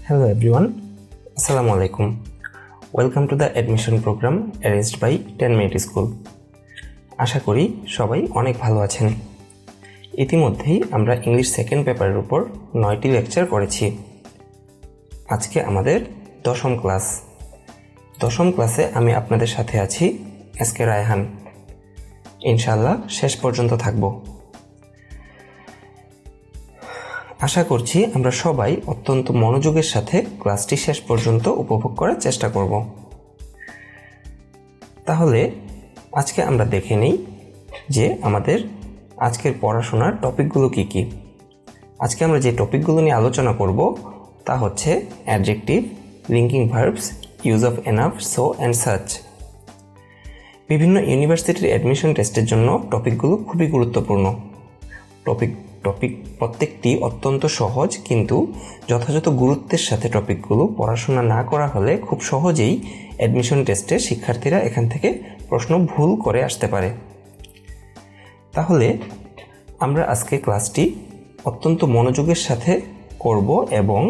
Hello everyone, Assalamu alaikum. Welcome to the admission program arranged by 10 Minute School. আশা করি সবাই অনেক ভালো আছেন। ইতিমধ্যেই আমরা ইংলিশ সেকেন্ড পেপারের উপর 9টি লেকচার করেছি। আজকে আমাদের দশম ক্লাস। দশম ক্লাসে আমি আপনাদের সাথে আছি এসকে রায়হান। ইনশাআল্লাহ শেষ পর্যন্ত থাকব। আশা করছি আমরা সবাই অত্যন্ত মনোযোগের সাথে ক্লাসটি শেষ পর্যন্ত উপভোগ করার চেষ্টা করব। তাহলে আজকে আমরা দেখে নেই যে আমাদের আজকের পড়াশোনার টপিকগুলো কি কি। আজকে আমরা যে টপিকগুলো নিয়ে আলোচনা করব তা হচ্ছে adjective, linking verbs, use of enough, so and such. বিভিন্ন ইউনিভার্সিটির অ্যাডমিশন টেস্টের জন্য টপিকগুলো খুবই গুরুত্বপূর্ণ। টপিক প্রত্যেকটি অত্যন্ত সহজ, কিন্তু যথাযথ গুরুত্বের সাথে টপিকগুলো পড়াশোনা না করা হলে খুব সহজেই অ্যাডমিশন টেস্টে শিক্ষার্থীরা এখান থেকে প্রশ্ন ভুল করে আসতে পারে। তাহলে আমরা আজকে ক্লাসটি অত্যন্ত মনোযোগের সাথে করব এবং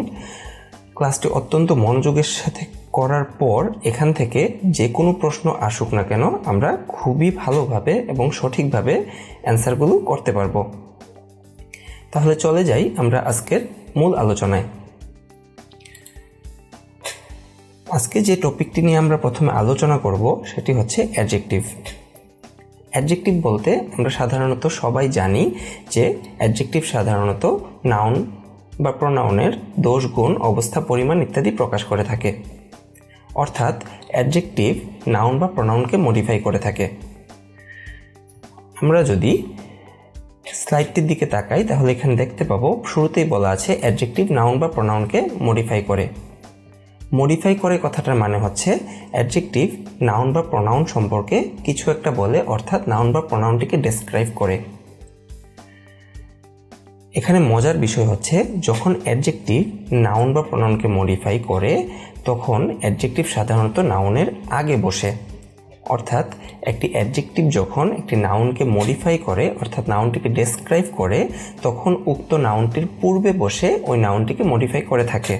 ক্লাসটি অত্যন্ত মনোযোগের সাথে করার পর এখান থেকে যে কোনো প্রশ্ন আসুক না কেন আমরা খুবই ভালোভাবে এবং সঠিকভাবে অ্যান্সারগুলো করতে পারবো। তাহলে চলে যাই আমরা আজকের মূল আলোচনায়। আজকে যে টপিকটি নিয়ে আমরা প্রথমে আলোচনা করব সেটি হচ্ছে অ্যাডজেক্টিভ। অ্যাডজেক্টিভ বলতে আমরা সাধারণত সবাই জানি যে অ্যাডজেক্টিভ সাধারণত নাউন বা প্রোনাউনের দোষ, গুণ, অবস্থা, পরিমাণ ইত্যাদি প্রকাশ করে থাকে। অর্থাৎ অ্যাডজেক্টিভ নাউন বা প্রোনাউনকে মডিফাই করে থাকে। আমরা যদি স্লাইডটির দিকে তাকাই তাহলে এখানে দেখতে পাবো শুরুতেই বলা আছে অ্যাডজেক্টিভ নাউন বা প্রোনাউনকে মডিফাই করে। মডিফাই করে কথাটার মানে হচ্ছে অ্যাডজেক্টিভ নাউন বা প্রোনাউন সম্পর্কে কিছু একটা বলে, অর্থাৎ নাউন বা প্রোনাউনটিকে ডেসক্রাইব করে। এখানে মজার বিষয় হচ্ছে যখন অ্যাডজেক্টিভ নাউন বা প্রোনাউনকে মডিফাই করে তখন অ্যাডজেক্টিভ সাধারণত নাউনের আগে বসে। অর্থাৎ একটি অ্যাডজেক্টিভ যখন একটি নাউনকে মডিফাই করে অর্থাৎ নাউনটিকে ডেসক্রাইব করে তখন উক্ত নাউনটির পূর্বে বসে ওই নাউনটিকে মডিফাই করে থাকে।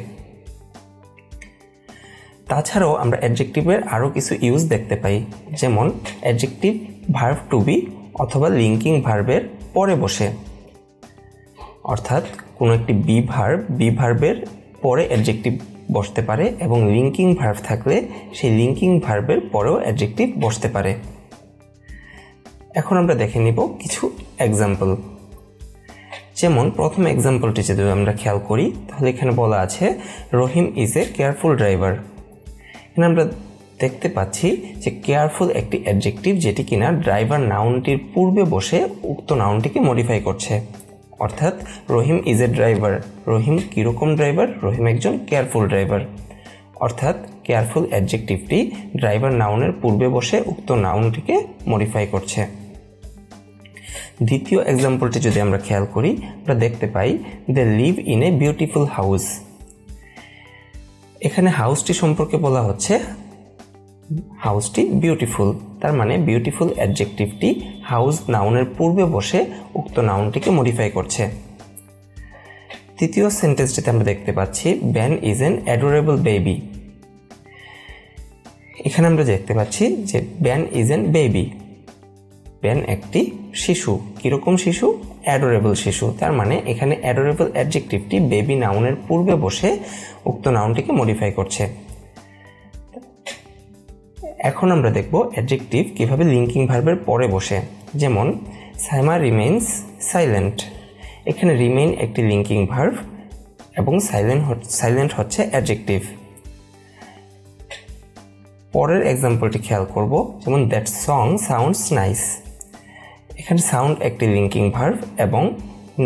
তাছাড়াও আমরা অ্যাডজেক্টিভের আরও কিছু ইউজ দেখতে পাই, যেমন অ্যাডজেক্টিভ ভার্ব টু বি অথবা লিঙ্কিং ভার্বের পরে বসে। অর্থাৎ কোনো একটি বি ভার্বের পরে অ্যাডজেক্টিভ বসতে পারে এবং লিঙ্কিং ভার্ব থাকলে সেই লিঙ্কিং ভার্বের পরেও অ্যাডজেক্টিভ বসতে পারে। এখন আমরা দেখে নিব কিছু এক্সাম্পল। যেমন প্রথম এক্সাম্পলটি যদি আমরা খেয়াল করি তাহলে এখানে বলা আছে রহিম ইজ এ কেয়ারফুল ড্রাইভার। এখানে আমরা দেখতে পাচ্ছি যে কেয়ারফুল একটি অ্যাডজেক্টিভ যেটি কিনা ড্রাইভার নাউনটির পূর্বে বসে উক্ত নাউনটিকে মডিফাই করছে। অর্থাৎ রহিম ইজ এ ড্রাইভার, রহিম কীরকম ড্রাইভার? রহিম একজন কেয়ারফুল ড্রাইভার। অর্থাৎ কেয়ারফুল অ্যাডজেক্টিভটি ড্রাইভার নাউনের পূর্বে বসে উক্ত নাউনটিকে মডিফাই করছে। দ্বিতীয় এক্সাম্পলটি যদি আমরা খেয়াল করি আমরা দেখতে পাই they live in a beautiful house. এখানে হাউসটি সম্পর্কে বলা হচ্ছে হাউসটি বিউটিফুল, তার মানে বিউটিফুল অ্যাডজেক্টিভটি হাউস নাউনের পূর্বে বসে উক্ত নাউনটিকে মডিফাই করছে। তৃতীয় সেন্টেন্সটিতে আমরা দেখতে পাচ্ছি Ben is an adorable baby. এখানে আমরা দেখতে পাচ্ছি যে Ben is an baby, Ben একটি শিশু। কিরকম শিশু? অ্যাডোরেবল শিশু। তার মানে এখানে অ্যাডোরেবল অ্যাডজেক্টিভটি বেবি নাউনের পূর্বে বসে উক্ত নাউনটিকে মডিফাই করছে। এখন আমরা দেখব অ্যাডজেক্টিভ কিভাবে লিঙ্কিং ভার্বের পরে বসে। যেমন সাইমা রিমেইনস সাইলেন্ট। এখানে রিমেইন একটি লিঙ্কিং ভার্ব এবং সাইলেন্ট হচ্ছে অ্যাডজেক্টিভ। পরের এক্সাম্পলটি খেয়াল করব, যেমন দ্যাট সং সাউন্ডস নাইস। এখানে সাউন্ড একটি লিঙ্কিং ভার্ব এবং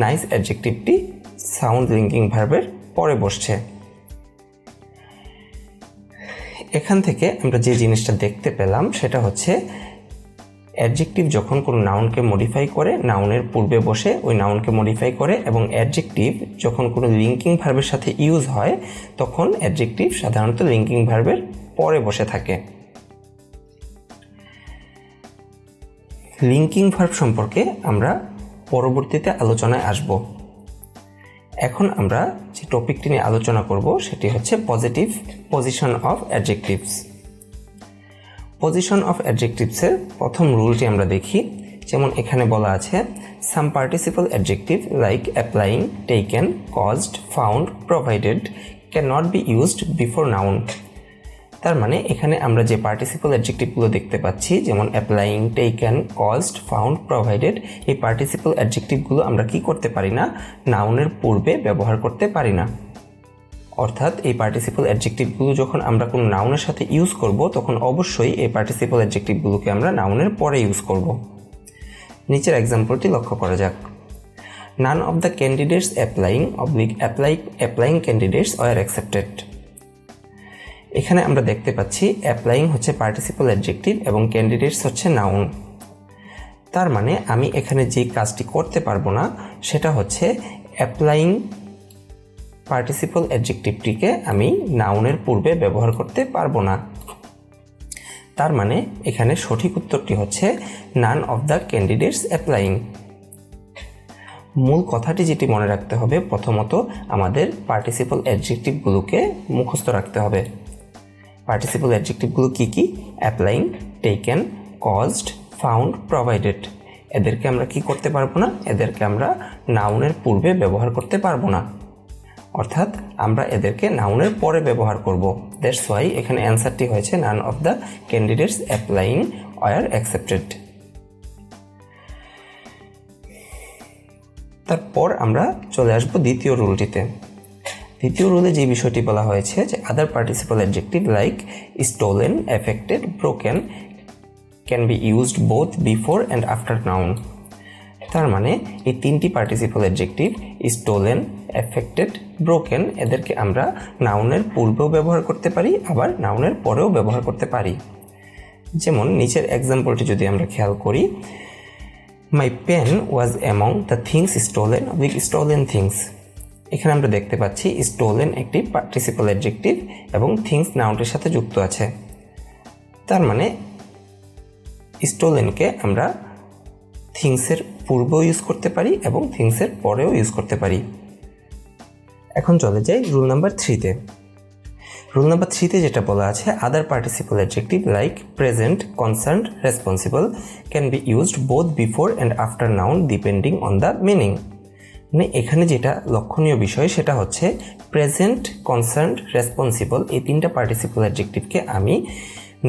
নাইস অ্যাডজেক্টিভটি সাউন্ড লিঙ্কিং ভার্বের পরে বসছে। এখান থেকে আমরা যে জিনিসটা দেখতে পেলাম সেটা হচ্ছে অ্যাডজেক্টিভ যখন কোনো নাউনকে মডিফাই করে নাউনের পূর্বে বসে ওই নাউনকে মডিফাই করে, এবং অ্যাডজেক্টিভ যখন কোনো লিঙ্কিং ভার্বের সাথে ইউজ হয় তখন অ্যাডজেক্টিভ সাধারণত লিঙ্কিং ভার্বের পরে বসে থাকে। লিঙ্কিং ভার্ব সম্পর্কে আমরা পরবর্তীতে আলোচনায় আসব। এখন আমরা যে টপিকটি নিয়ে আলোচনা করব সেটি হচ্ছে positive position of adjectives. Position of অ্যাডজেক্টিভসের প্রথম রুলটি আমরা দেখি। যেমন এখানে বলা আছে some participle adjective like applying, taken, caused, found, provided can not be used before noun. তার মানে এখানে আমরা যে পার্টিসিপল অ্যাডজেক্টিভগুলো দেখতে পাচ্ছি, যেমন applying, taken, caused, found, provided, এই পার্টিসিপল অ্যাডজেক্টিভগুলো আমরা কি করতে পারি না, নাউনের পূর্বে ব্যবহার করতে পারি না। অর্থাৎ এই পার্টিসিপল অ্যাডজেক্টিভগুলো যখন আমরা কোনো নাউনের সাথে ইউজ করব তখন অবশ্যই এই পার্টিসিপল অ্যাডজেক্টিভগুলোকে আমরা নাউনের পরে ইউজ করব। নিচের এক্সাম্পলটি লক্ষ্য করা যাক। নান of the candidates applying candidates war accepted. এখানে আমরা দেখতে পাচ্ছি অ্যাপ্লাইং হচ্ছে পার্টিসিপল অ্যাডজেক্টিভ এবং ক্যান্ডিডেটস হচ্ছে নাউন। তার মানে আমি এখানে যে কাজটি করতে পারবো না সেটা হচ্ছে অ্যাপ্লাইং পার্টিসিপল অ্যাডজেক্টিভটিকে আমি নাউনের পূর্বে ব্যবহার করতে পারবো না। তার মানে এখানে সঠিক উত্তরটি হচ্ছে নান অফ দ্য ক্যান্ডিডেটস অ্যাপ্লাইং। মূল কথাটি যেটি মনে রাখতে হবে, প্রথমত আমাদের পার্টিসিপল অ্যাডজেক্টিভগুলোকে মুখস্থ রাখতে হবে। পার্টিসিপল অ্যাডজেক্টিভগুলো কি কি? Applying, taken, caused, found, provided. এদেরকে আমরা কি করতে পারবো না, এদেরকে আমরা নাউনের পূর্বে ব্যবহার করতে পারবো না, অর্থাৎ আমরা এদেরকে নাউনের পরে ব্যবহার করব। দ্যাটস ওয়াই এখানে অ্যান্সারটি হয়েছে none of the candidates applying were accepted. তারপর আমরা চলে আসবো দ্বিতীয় রুলটিতে। দ্বিতীয় রুলে যে বিষয়টি বলা হয়েছে যে other participle adjective like stolen, affected, broken can be used both before and after noun. তার মানে এই তিনটি participle adjective stolen, affected, broken এদেরকে আমরা নাউনের পূর্বেও ব্যবহার করতে পারি, আবার নাউনের পরেও ব্যবহার করতে পারি। যেমন নিচের এক্সাম্পলটি যদি আমরা খেয়াল করি, my pen was among the things stolen with stolen things. এখানে আমরা দেখতে পাচ্ছি স্টোলেন একটি পার্টিসিপল অ্যাডজেক্টিভ এবং থিংস নাউনটির সাথে যুক্ত আছে। তার মানে স্টোলেনকে আমরা থিংসের পূর্বেও ইউজ করতে পারি এবং থিংসের পরেও ইউজ করতে পারি। এখন চলে যাই রুল নাম্বার 3-তে। রুল নাম্বার 3-তে যেটা বলা আছে, other participle adjective like present, concerned, responsible can be used both before and after noun depending on the meaning. মানে এখানে যেটা লক্ষণীয় বিষয় সেটা হচ্ছে প্রেজেন্ট, কনসার্নড, রেসপন্সিবল এই তিনটা পার্টিসিপল অ্যাডজেক্টিভকে আমি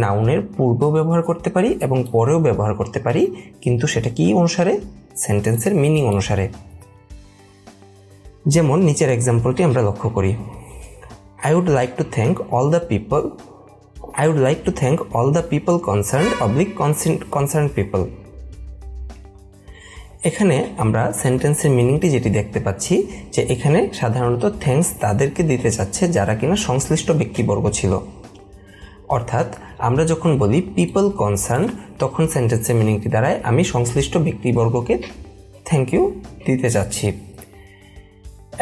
নাউনের পূর্বেও ব্যবহার করতে পারি এবং পরেও ব্যবহার করতে পারি, কিন্তু সেটা কি অনুসারে? সেন্টেন্সের মিনিং অনুসারে। যেমন নিচের এক্সাম্পলটি আমরা লক্ষ্য করি, I would like to thank all the people concerned people. এখানে আমরা সেন্টেন্সের মিনিংটি যেটি দেখতে পাচ্ছি যে এখানে সাধারণত থ্যাঙ্কস তাদেরকে দিতে চাচ্ছে যারা কিনা সংশ্লিষ্ট ব্যক্তিবর্গ ছিল। অর্থাৎ আমরা যখন বলি পিপল কনসার্ন তখন সেন্টেন্সের মিনিংটি দাঁড়ায় আমি সংশ্লিষ্ট ব্যক্তিবর্গকে থ্যাংক ইউ দিতে চাচ্ছি,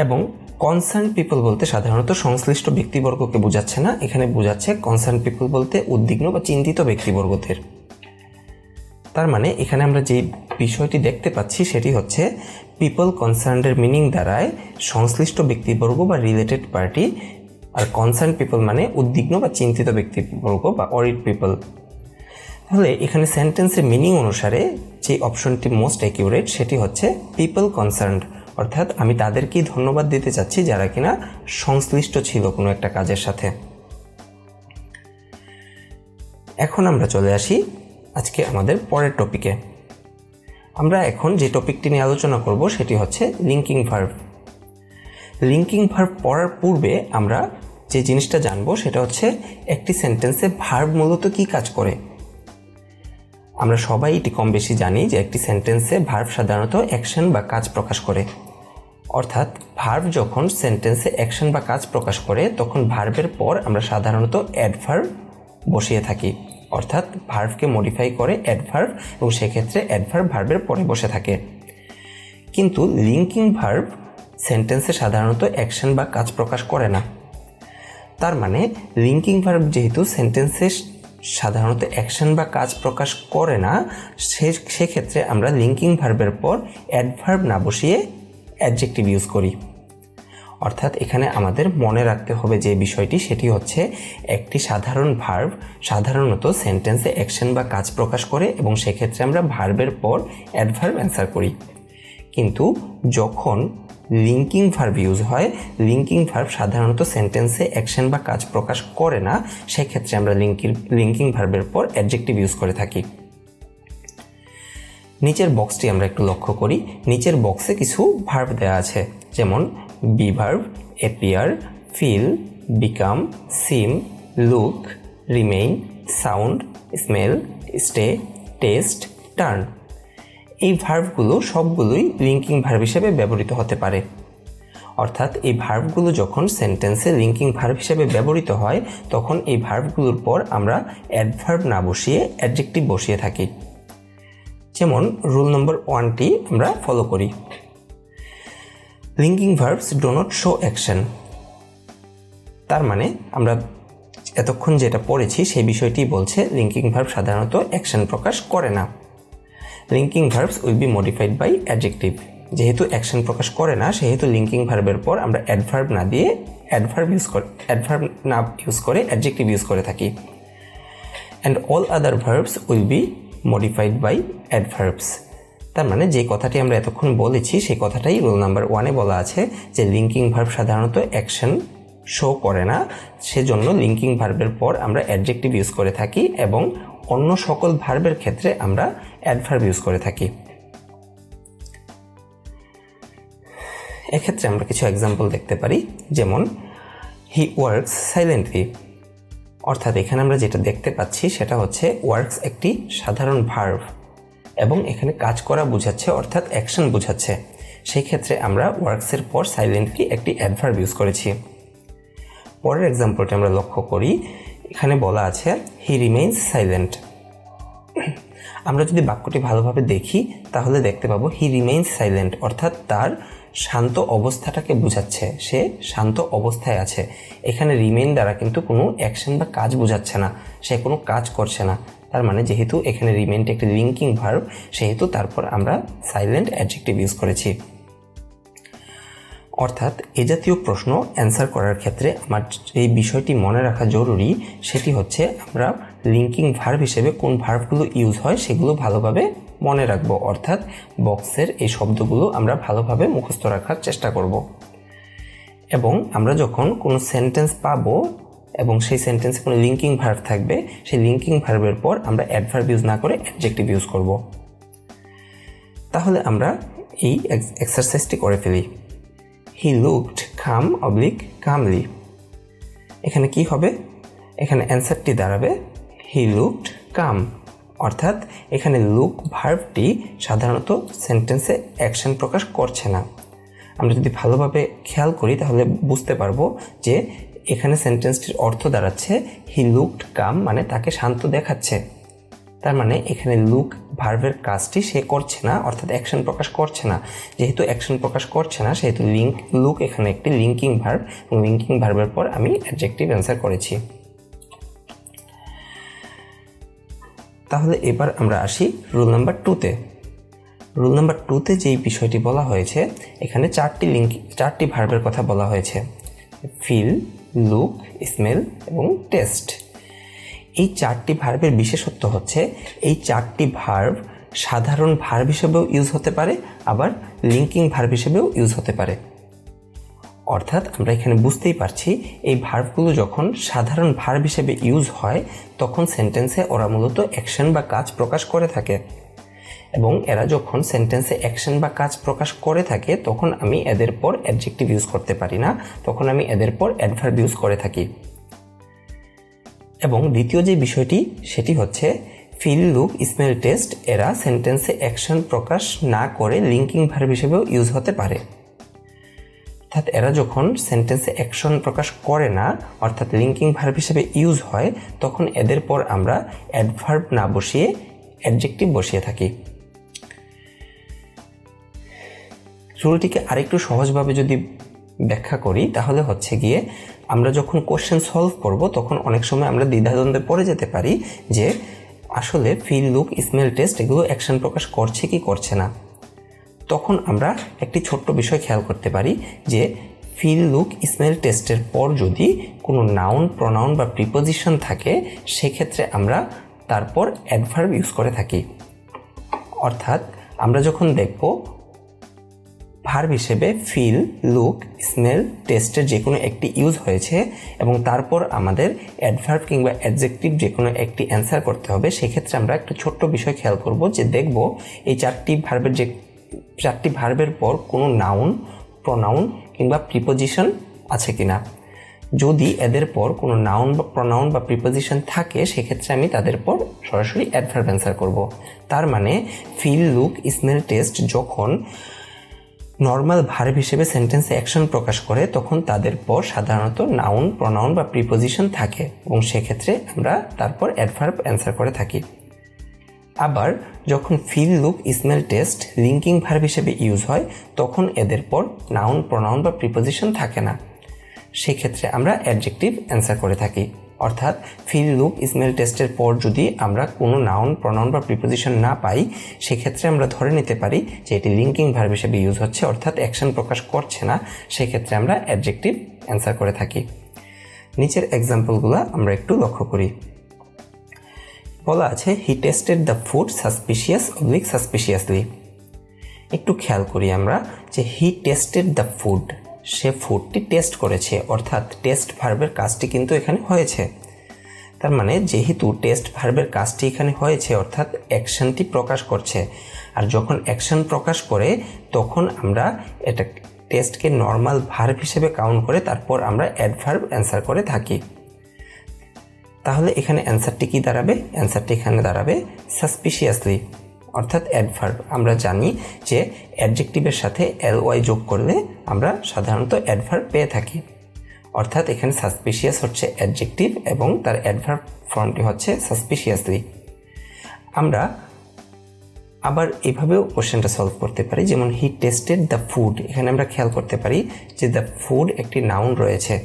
এবং কনসার্ন পিপল বলতে সাধারণত সংশ্লিষ্ট ব্যক্তিবর্গকে বোঝাচ্ছে না, এখানে বোঝাচ্ছে কনসার্ন পিপল বলতে উদ্বিগ্ন বা চিন্তিত ব্যক্তিবর্গদের। তার মানে এখানে আমরা যে বিষয়টি দেখতে পাচ্ছি সেটি হচ্ছে পিপল কনসার্নের মিনিং দাঁড়ায় সংশ্লিষ্ট ব্যক্তিবর্গ বা রিলেটেড পার্টি, আর কনসার্ন পিপল মানে উদ্বিগ্ন বা চিন্তিত ব্যক্তিবর্গ বা অরিড পিপল। তাহলে এখানে সেন্টেন্সের মিনিং অনুসারে যে অপশনটি মোস্ট অ্যাকিউরেট সেটি হচ্ছে পিপল কনসার্নড, অর্থাৎ আমি তাদেরকেই ধন্যবাদ দিতে চাচ্ছি যারা কিনা সংশ্লিষ্ট ছিল কোনো একটা কাজের সাথে। এখন আমরা চলে আসি আজকে আমাদের পরের টপিকে। আমরা এখন যে টপিকটি নিয়ে আলোচনা করব সেটি হচ্ছে লিঙ্কিং ভার্ব। লিঙ্কিং ভার্ব পড়ার পূর্বে আমরা যে জিনিসটা জানবো সেটা হচ্ছে একটি সেন্টেন্সে ভার্ব মূলত কি কাজ করে। আমরা সবাই এটি কম বেশি জানি যে একটি সেন্টেন্সে ভার্ব সাধারণত অ্যাকশন বা কাজ প্রকাশ করে, অর্থাৎ ভার্ব যখন সেন্টেন্সে অ্যাকশন বা কাজ প্রকাশ করে তখন ভার্বের পর আমরা সাধারণত অ্যাডভার্ব বসিয়ে থাকি, অর্থাৎ ভার্বকে মডিফাই করে অ্যাডভার্ব, এবং সেক্ষেত্রে অ্যাডভার্ব ভার্বের পরে বসে থাকে। কিন্তু লিঙ্কিং ভার্ব সেন্টেন্সে সাধারণত অ্যাকশন বা কাজ প্রকাশ করে না। তার মানে লিঙ্কিং ভার্ব যেহেতু সেন্টেন্সে সাধারণত অ্যাকশন বা কাজ প্রকাশ করে না, সেক্ষেত্রে আমরা লিঙ্কিং ভার্বের পর অ্যাডভার্ব না বসিয়ে অ্যাডজেক্টিভ ইউজ করি। অর্থাৎ এখানে আমাদের মনে রাখতে হবে যে বিষয়টি সেটি হচ্ছে একটি সাধারণ ভার্ব সাধারণত সেন্টেন্সে অ্যাকশন বা কাজ প্রকাশ করে এবং সেক্ষেত্রে আমরা ভার্বের পর অ্যাডভার্ব অ্যান্সার করি। কিন্তু যখন লিঙ্কিং ভার্ব ইউজ হয়, লিঙ্কিং ভার্ব সাধারণত সেন্টেন্সে অ্যাকশন বা কাজ প্রকাশ করে না, সেক্ষেত্রে আমরা লিঙ্কিং ভার্বের পর অ্যাডজেক্টিভ ইউজ করে থাকি। নিচের বক্সটি আমরা একটু লক্ষ্য করি। নিচের বক্সে কিছু ভার্ব দেওয়া আছে, যেমন be verb, appear, feel, become, seem, look, remain, sound, smell, stay, taste, turn. এই ভার্বগুলো সবগুলোই লিঙ্কিং ভার্ব হিসেবে ব্যবহৃত হতে পারে। অর্থাৎ এই ভার্বগুলো যখন সেন্টেন্সে লিঙ্কিং ভার্ব হিসেবে ব্যবহৃত হয় তখন এই ভার্বগুলোর পর আমরা অ্যাডভার্ব না বসিয়ে অ্যাডজেক্টিভ বসিয়ে থাকি। যেমন রুল নম্বর 1টি আমরা ফলো করি। Linking verbs do not show action. তার মানে আমরা এতক্ষণ যেটা পড়েছি সেই বিষয়টি বলছে লিঙ্কিং ভার্ব সাধারণত অ্যাকশন প্রকাশ করে না। Linking verbs will be modified by adjective. যেহেতু অ্যাকশন প্রকাশ করে না সেহেতু লিঙ্কিং ভার্বের পর আমরা অ্যাডভার্ব না দিয়ে অ্যাডভার্ব না ইউজ করে অ্যাডজেক্টিভ ইউজ করে থাকি। And all other verbs will be modified by adverbs. তার মানে যে কথাটি আমরা এতক্ষণ বলেছি সেই কথাটাই রুল নাম্বার 1-এ বলা আছে যে লিঙ্কিং ভার্ব সাধারণত অ্যাকশন শো করে না, সেজন্য লিঙ্কিং ভার্বের পর আমরা অ্যাডজেক্টিভ ইউজ করে থাকি এবং অন্য সকল ভার্বের ক্ষেত্রে আমরা অ্যাডভার্ব ইউজ করে থাকি। এক্ষেত্রে আমরা কিছু এক্সাম্পল দেখতে পারি, যেমন হি ওয়ার্কস সাইলেন্টলি। অর্থাৎ এখানে আমরা যেটা দেখতে পাচ্ছি সেটা হচ্ছে ওয়ার্কস একটি সাধারণ ভার্ব এবং এখানে কাজ করা বোঝাচ্ছে অর্থাৎ অ্যাকশন বোঝাচ্ছে। সেই ক্ষেত্রে আমরা ওয়ার্কসের পর সাইলেন্টলি একটি অ্যাডভার্ব ইউজ করেছি। পরের এক্সাম্পলটা আমরা লক্ষ্য করি। এখানে বলা আছে হি রিমেইনস সাইলেন্ট। আমরা যদি বাক্যটি ভালোভাবে দেখি তাহলে দেখতে পাবো হি রিমেইনস সাইলেন্ট অর্থাৎ তার শান্ত অবস্থাটাকে বোঝাচ্ছে, সে শান্ত অবস্থায় আছে। এখানে রিমেইন দ্বারা কিন্তু কোনো অ্যাকশন বা কাজ বোঝাচ্ছে না, সে কোনো কাজ করছে না। তার মানে যেহেতু এখানে রিমেইনটা একটি লিঙ্কিং ভার্ব সেহেতু তারপর আমরা সাইলেন্ট অ্যাডজেক্টিভ ইউজ করেছি। অর্থাৎ এ জাতীয় প্রশ্ন অ্যান্সার করার ক্ষেত্রে আমার এই বিষয়টি মনে রাখা জরুরি, সেটি হচ্ছে আমরা লিঙ্কিং ভার্ব হিসেবে কোন ভার্বগুলো ইউজ হয় সেগুলো ভালোভাবে মনে রাখবো। অর্থাৎ বক্সের এই শব্দগুলো আমরা ভালোভাবে মুখস্থ রাখার চেষ্টা করব এবং আমরা যখন কোনো সেন্টেন্স পাবো এবং সেই সেন্টেন্সে কোনো লিঙ্কিং ভার্ব থাকবে সেই লিঙ্কিং ভার্বের পর আমরা অ্যাডভার্ব ইউজ না করে অ্যাডজেক্টিভ ইউজ করব। তাহলে আমরা এই এক্সারসাইজটি করে ফেলি। He looked calmly। এখানে কি হবে? এখানে অ্যান্সারটি দাঁড়াবে হি লুকড কাম। অর্থাৎ এখানে লুক ভার্বটি সাধারণত সেন্টেন্সে অ্যাকশন প্রকাশ করছে না। আমরা যদি ভালোভাবে খেয়াল করি তাহলে বুঝতে পারবো যে এখানে সেন্টেন্সটির অর্থ দাঁড়াচ্ছে হি লুকড কাম, মানে তাকে শান্ত দেখাচ্ছে। তার মানে এখানে লুক ভার্বের কাজটি সে করছে না, অর্থাৎ অ্যাকশন প্রকাশ করছে না। যেহেতু অ্যাকশন প্রকাশ করছে না সেহেতু লুক এখানে একটি লিঙ্কিং ভার্ব এবং লিঙ্কিং ভার্বের পর আমি অ্যাডজেক্টিভ অ্যান্সার করেছি। তাহলে এবার আমরা আসি রুল নাম্বার 2-তে। রুল নাম্বার 2-তে যেই বিষয়টি বলা হয়েছে এখানে চারটি ভার্বের কথা বলা হয়েছে, ফিল, লুক, স্মেল এবং টেস্ট। এই চারটি ভার্বের বিশেষত্ব হচ্ছে এই চারটি ভার্ব সাধারণ ভার্ব হিসেবেও ইউজ হতে পারে আবার লিঙ্কিং ভার্ব হিসেবেও ইউজ হতে পারে। অর্থাৎ আমরা এখানে বুঝতেই পারছি এই ভার্বগুলো যখন সাধারণ ভার্ব হিসেবে ইউজ হয় তখন সেন্টেন্সে ওরা মূলত অ্যাকশন বা কাজ প্রকাশ করে থাকে এবং এরা যখন সেন্টেন্সে অ্যাকশন বা কাজ প্রকাশ করে থাকে তখন আমি এদের পর অ্যাডজেক্টিভ ইউজ করতে পারি না, তখন আমি এদের পর অ্যাডভার্ব ইউজ করে থাকি। এবং দ্বিতীয় যে বিষয়টি সেটি হচ্ছে ফিল, লুক, স্মেল, টেস্ট এরা সেন্টেন্সে অ্যাকশন প্রকাশ না করে লিঙ্কিং ভার্ব হিসেবেও ইউজ হতে পারে। অর্থাৎ এরা যখন সেন্টেন্সে অ্যাকশন প্রকাশ করে না অর্থাৎ লিঙ্কিং ভার্ব হিসেবে ইউজ হয় তখন এদের পর আমরা অ্যাডভার্ব না বসিয়ে অ্যাডজেক্টিভ বসিয়ে থাকি। রুলটিকে আরেকটু সহজভাবে যদি ব্যাখ্যা করি তাহলে হচ্ছে গিয়ে আমরা যখন কোশ্চেন সলভ করব তখন অনেক সময় আমরা দ্বিধাদ্বন্দ্বে পড়ে যেতে পারি যে আসলে ফিল, লুক, স্মেল, টেস্ট এগুলো অ্যাকশন প্রকাশ করছে কি করছে না। তখন আমরা একটি ছোট্ট বিষয় খেয়াল করতে পারি যে ফিল, লুক, স্মেল টেস্টের পর যদি কোনো নাউন, প্রনাউন বা প্রিপোজিশন থাকে সেক্ষেত্রে আমরা তারপর অ্যাডভার্ব ইউজ করে থাকি। অর্থাৎ আমরা যখন দেখব ভার্ব হিসেবে ফিল, লুক, স্মেল টেস্টের যে কোনো একটি ইউজ হয়েছে এবং তারপর আমাদের অ্যাডভার্ব কিংবা অ্যাডজেক্টিভ যে কোনো একটি অ্যান্সার করতে হবে, সেক্ষেত্রে আমরা একটা ছোট্ট বিষয় খেয়াল করব যে দেখব এই চারটি ভার্বের পর কোনো নাউন, প্রনাউন কিংবা প্রিপোজিশন আছে কিনা। যদি এদের পর কোনো নাউন বা প্রনাউন বা প্রিপোজিশন থাকে সেক্ষেত্রে আমি তাদের পর সরাসরি অ্যাডভার্ব অ্যান্সার করব। তার মানে ফিল, লুক, স্মেল টেস্ট যখন নর্মাল ভার্ব হিসেবে সেন্টেন্সে অ্যাকশন প্রকাশ করে তখন তাদের পর সাধারণত নাউন, প্রনাউন বা প্রিপোজিশন থাকে এবং সেক্ষেত্রে আমরা তারপর অ্যাডভার্ব অ্যান্সার করে থাকি। আবার যখন feel, look, smell taste linking verb হিসেবে ইউজ হয় তখন এদের পর নাউন, প্রনাউন বা প্রিপোজিশন থাকে না, সেক্ষেত্রে আমরা অ্যাডজেক্টিভ অ্যান্সার করে থাকি। অর্থাৎ ফিল, লুক, স্মেল টেস্টের পর যদি আমরা কোনো নাউন, প্রনাউন বা প্রিপোজিশন না পাই সেক্ষেত্রে আমরা ধরে নিতে পারি যে এটি লিঙ্কিং ভার্ব হিসেবে ইউজ হচ্ছে, অর্থাৎ অ্যাকশন প্রকাশ করছে না, সেক্ষেত্রে আমরা অ্যাডজেক্টিভ অ্যান্সার করে থাকি। নিচের এক্সাম্পলগুলো আমরা একটু লক্ষ্য করি। বলা আছে he tasted the food suspiciously. একটু খেয়াল করি আমরা যে হি টেস্টেড দ্য ফুড, সে ফুডটি টেস্ট করেছে, অর্থাৎ টেস্ট ভার্বের কাজটি কিন্তু এখানে হয়েছে। তার মানে যেহেতু টেস্ট ভার্বের কাজটি এখানে হয়েছে অর্থাৎ অ্যাকশনটি প্রকাশ করছে, আর যখন অ্যাকশন প্রকাশ করে তখন আমরা এটা টেস্টকে নর্মাল ভার্ব হিসেবে কাউন্ট করে তারপর আমরা অ্যাডভার্ব অ্যান্সার করে থাকি। তাহলে এখানে অ্যান্সারটি কি দাঁড়াবে? অ্যান্সারটি এখানে দাঁড়াবে সাসপিশিয়াসলি, অর্থাৎ অ্যাডভার্ব। আমরা জানি যে অ্যাডজেক্টিভের সাথে ly যোগ করলে আমরা সাধারণত অ্যাডভার্ব পেয়ে থাকি, অর্থাৎ এখানে সাসপিশিয়াস হচ্ছে অ্যাডজেক্টিভ এবং তার অ্যাডভার্ব ফর্মটি হচ্ছে সাসপিশিয়াসলি। আমরা আবার এভাবেও কোশ্চেনটা সলভ করতে পারি, যেমন হি টেস্টেড দ্য ফুড, এখানে আমরা খেয়াল করতে পারি যে দ্য ফুড একটি নাউন রয়েছে,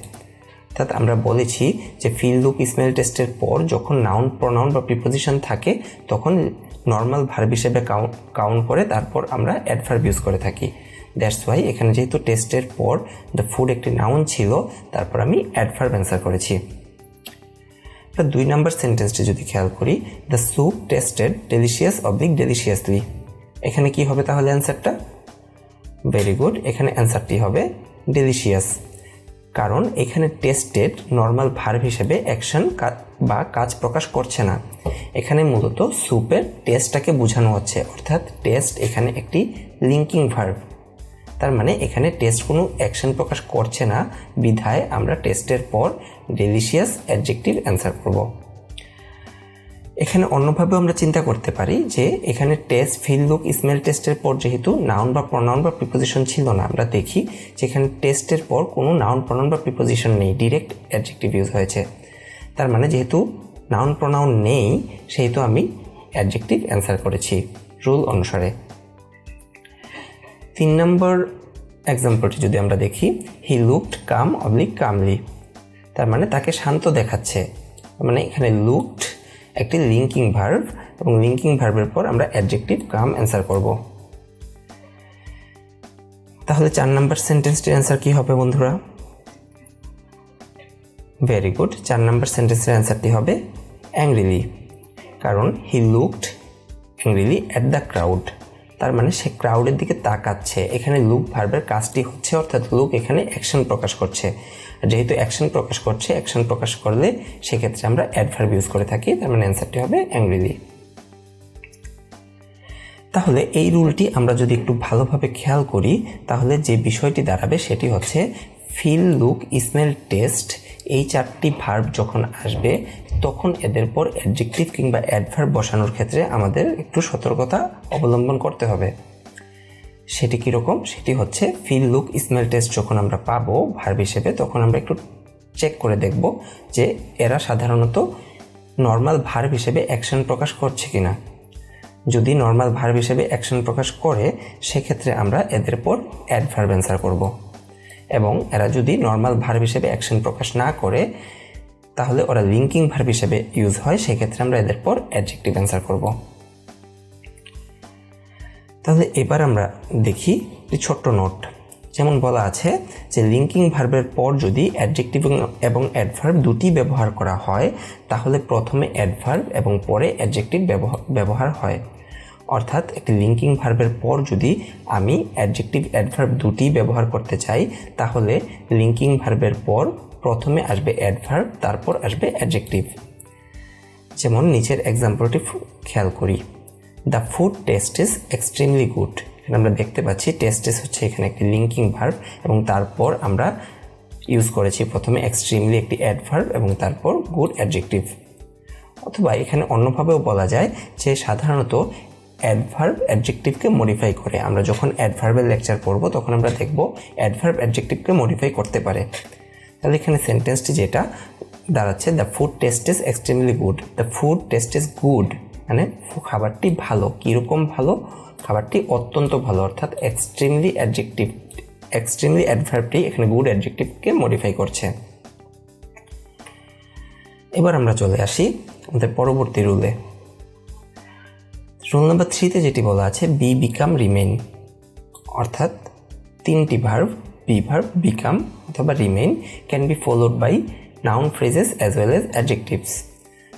অর্থাৎ আমরা বলেছি যে ফিল, লুক, স্মেল টেস্টের পর যখন নাউন, প্রনাউন বা প্রিপোজিশন থাকে তখন নর্মাল ভার্ব হিসেবে কাউন্ট করে তারপর আমরা অ্যাডভার্ব ইউজ করে থাকি। দ্যাটস ওয়াই এখানে যেহেতু টেস্টের পর দ্য ফুড একটি নাউন ছিল তারপর আমি অ্যাডভার্ব অ্যান্সার করেছি। 2 নম্বর সেন্টেন্সটি যদি খেয়াল করি, দ্য স্যুপ টেস্টেড ডেলিশিয়াসলি, এখানে কি হবে তাহলে অ্যান্সারটা? ভেরি গুড, এখানে অ্যান্সারটি হবে ডেলিশিয়াস, কারণ এখানে টেস্টেড নর্মাল ভার্ব হিসেবে অ্যাকশন বা কাজ প্রকাশ করছে না, এখানে মূলত স্যুপের টেস্টটাকে বোঝানো হচ্ছে, অর্থাৎ টেস্ট এখানে একটি লিঙ্কিং ভার্ব। তার মানে এখানে টেস্ট কোনো অ্যাকশন প্রকাশ করছে না, বিধায় আমরা টেস্টের পর ডেলিশিয়াস অ্যাডজেক্টিভ অ্যান্সার করব। এখানে অন্যভাবেও আমরা চিন্তা করতে পারি যে এখানে টেস্ট, ফিল, লুক, স্মেল টেস্টের পর যেহেতু নাউন বা প্রনাউন বা প্রিপোজিশন ছিল না, আমরা দেখি যে এখানে টেস্টের পর কোনো নাউন, প্রনাউন বা প্রিপোজিশন নেই, ডিরেক্ট অ্যাডজেক্টিভ ইউজ হয়েছে। তার মানে যেহেতু নাউন, প্রনাউন নেই সেহেতু আমি অ্যাডজেক্টিভ অ্যান্সার করেছি রুল অনুসারে। 3 নম্বর এক্সাম্পলটি যদি আমরা দেখি, হি লুকড কামলি, তার মানে তাকে শান্ত দেখাচ্ছে, মানে এখানে লুকড একটি লিঙ্কিং ভার্ব এবং লিঙ্কিং ভার্বের পর আমরা অ্যাডজেক্টিভ কাম অ্যান্সার করব। তাহলে 4 নম্বর সেন্টেন্সটির অ্যান্সার কি হবে বন্ধুরা? ভেরি গুড, 4 নম্বর সেন্টেন্সের অ্যান্সারটি হবে অ্যাংরিলি, কারণ he looked angrily at the crowd, তার মানে সে ক্রাউডের দিকে তাকাচ্ছে। এখানে লুক ভার্বের কাজটি হচ্ছে, অর্থাৎ লুক এখানে অ্যাকশন প্রকাশ করছে, যেহেতু অ্যাকশন প্রকাশ করছে, অ্যাকশন প্রকাশ করলে সেক্ষেত্রে আমরা অ্যাডভার্ব ইউজ করে থাকি, তার মানে অ্যান্সারটি হবে অ্যাংরিলি। তাহলে এই রুলটি আমরা যদি একটু ভালোভাবে খেয়াল করি তাহলে যে বিষয়টি দাঁড়াবে সেটি হচ্ছে ফিল, লুক, স্মেল, টেস্ট এই 4টি ভার্ব যখন আসবে তখন এদের পর অ্যাডজেক্টিভ কিংবা অ্যাডভার্ব বসানোর ক্ষেত্রে আমাদের একটু সতর্কতা অবলম্বন করতে হবে। সেটি কীরকম? সেটি হচ্ছে ফিল, লুক, স্মেল, টেস্ট যখন আমরা পাবো ভার্ব হিসেবে তখন আমরা একটু চেক করে দেখব যে এরা সাধারণত নর্মাল ভার্ব হিসেবে অ্যাকশন প্রকাশ করছে কিনা। যদি নর্মাল ভার্ব হিসেবে অ্যাকশন প্রকাশ করে সেক্ষেত্রে আমরা এদের পর অ্যাডভার্ব অ্যান্সার করব, এবং এরা যদি নর্মাল ভার্ব হিসেবে অ্যাকশন প্রকাশ না করে তাহলে ওরা লিঙ্কিং ভার্ব হিসেবে ইউজ হয়, সেক্ষেত্রে আমরা এদের পর অ্যাডজেক্টিভ অ্যান্সার করব। তাহলে এবার আমরা দেখি একটি ছোট্ট নোট যেমন বলা আছে যে লিঙ্কিং ভার্বের পর যদি অ্যাডজেক্টিভ এবং অ্যাডভার্ব দুটি ব্যবহার করা হয় তাহলে প্রথমে অ্যাডভার্ব এবং পরে অ্যাডজেক্টিভ ব্যবহার হয়। অর্থাৎ একটি লিঙ্কিং ভার্বের পর যদি আমি অ্যাডজেক্টিভ অ্যাডভার্ব দুটি ব্যবহার করতে চাই তাহলে লিঙ্কিং ভার্বের পর প্রথমে আসবে অ্যাডভার্ব, তারপর আসবে অ্যাডজেক্টিভ। যেমন নিচের এক্সাম্পলটি খেয়াল করি, the food taste is extremely good. এখানে আমরা দেখতে পাচ্ছি টেস্ট হচ্ছে এখানে একটি লিঙ্কিং ভার্ব এবং তারপর আমরা ইউজ করেছি প্রথমে এক্সট্রিমলি একটি অ্যাডভার্ব এবং তারপর গুড অ্যাডজেক্টিভ। অথবা এখানে অন্যভাবেও বলা যায় যে সাধারণত অ্যাডভার্ব অ্যাডজেক্টিভকে মডিফাই করে। আমরা যখন অ্যাডভার্বের লেকচার পড়ব তখন আমরা দেখব অ্যাডভার্ব অ্যাডজেক্টিভকে মডিফাই করতে পারে। তাহলে এখানে সেন্টেন্সটি যেটা দাঁড়াচ্ছে, the food taste is extremely good. The food taste is good মানে খাবারটি ভালো। কীরকম ভালো? খাবারটি অত্যন্ত ভালো, অর্থাৎ এক্সট্রিমলি অ্যাডভার্বটি এখানে গুড অ্যাডজেক্টিভকে মডিফাই করছে। এবার আমরা চলে আসি আমাদের পরবর্তী রুলে। রুল নাম্বার 3-তে যেটি বলা আছে, বি বিকাম রিমেইন, অর্থাৎ তিনটি ভার্ব বি ভার্ব, বিকাম অথবা remain can be followed by noun phrases as well as adjectives.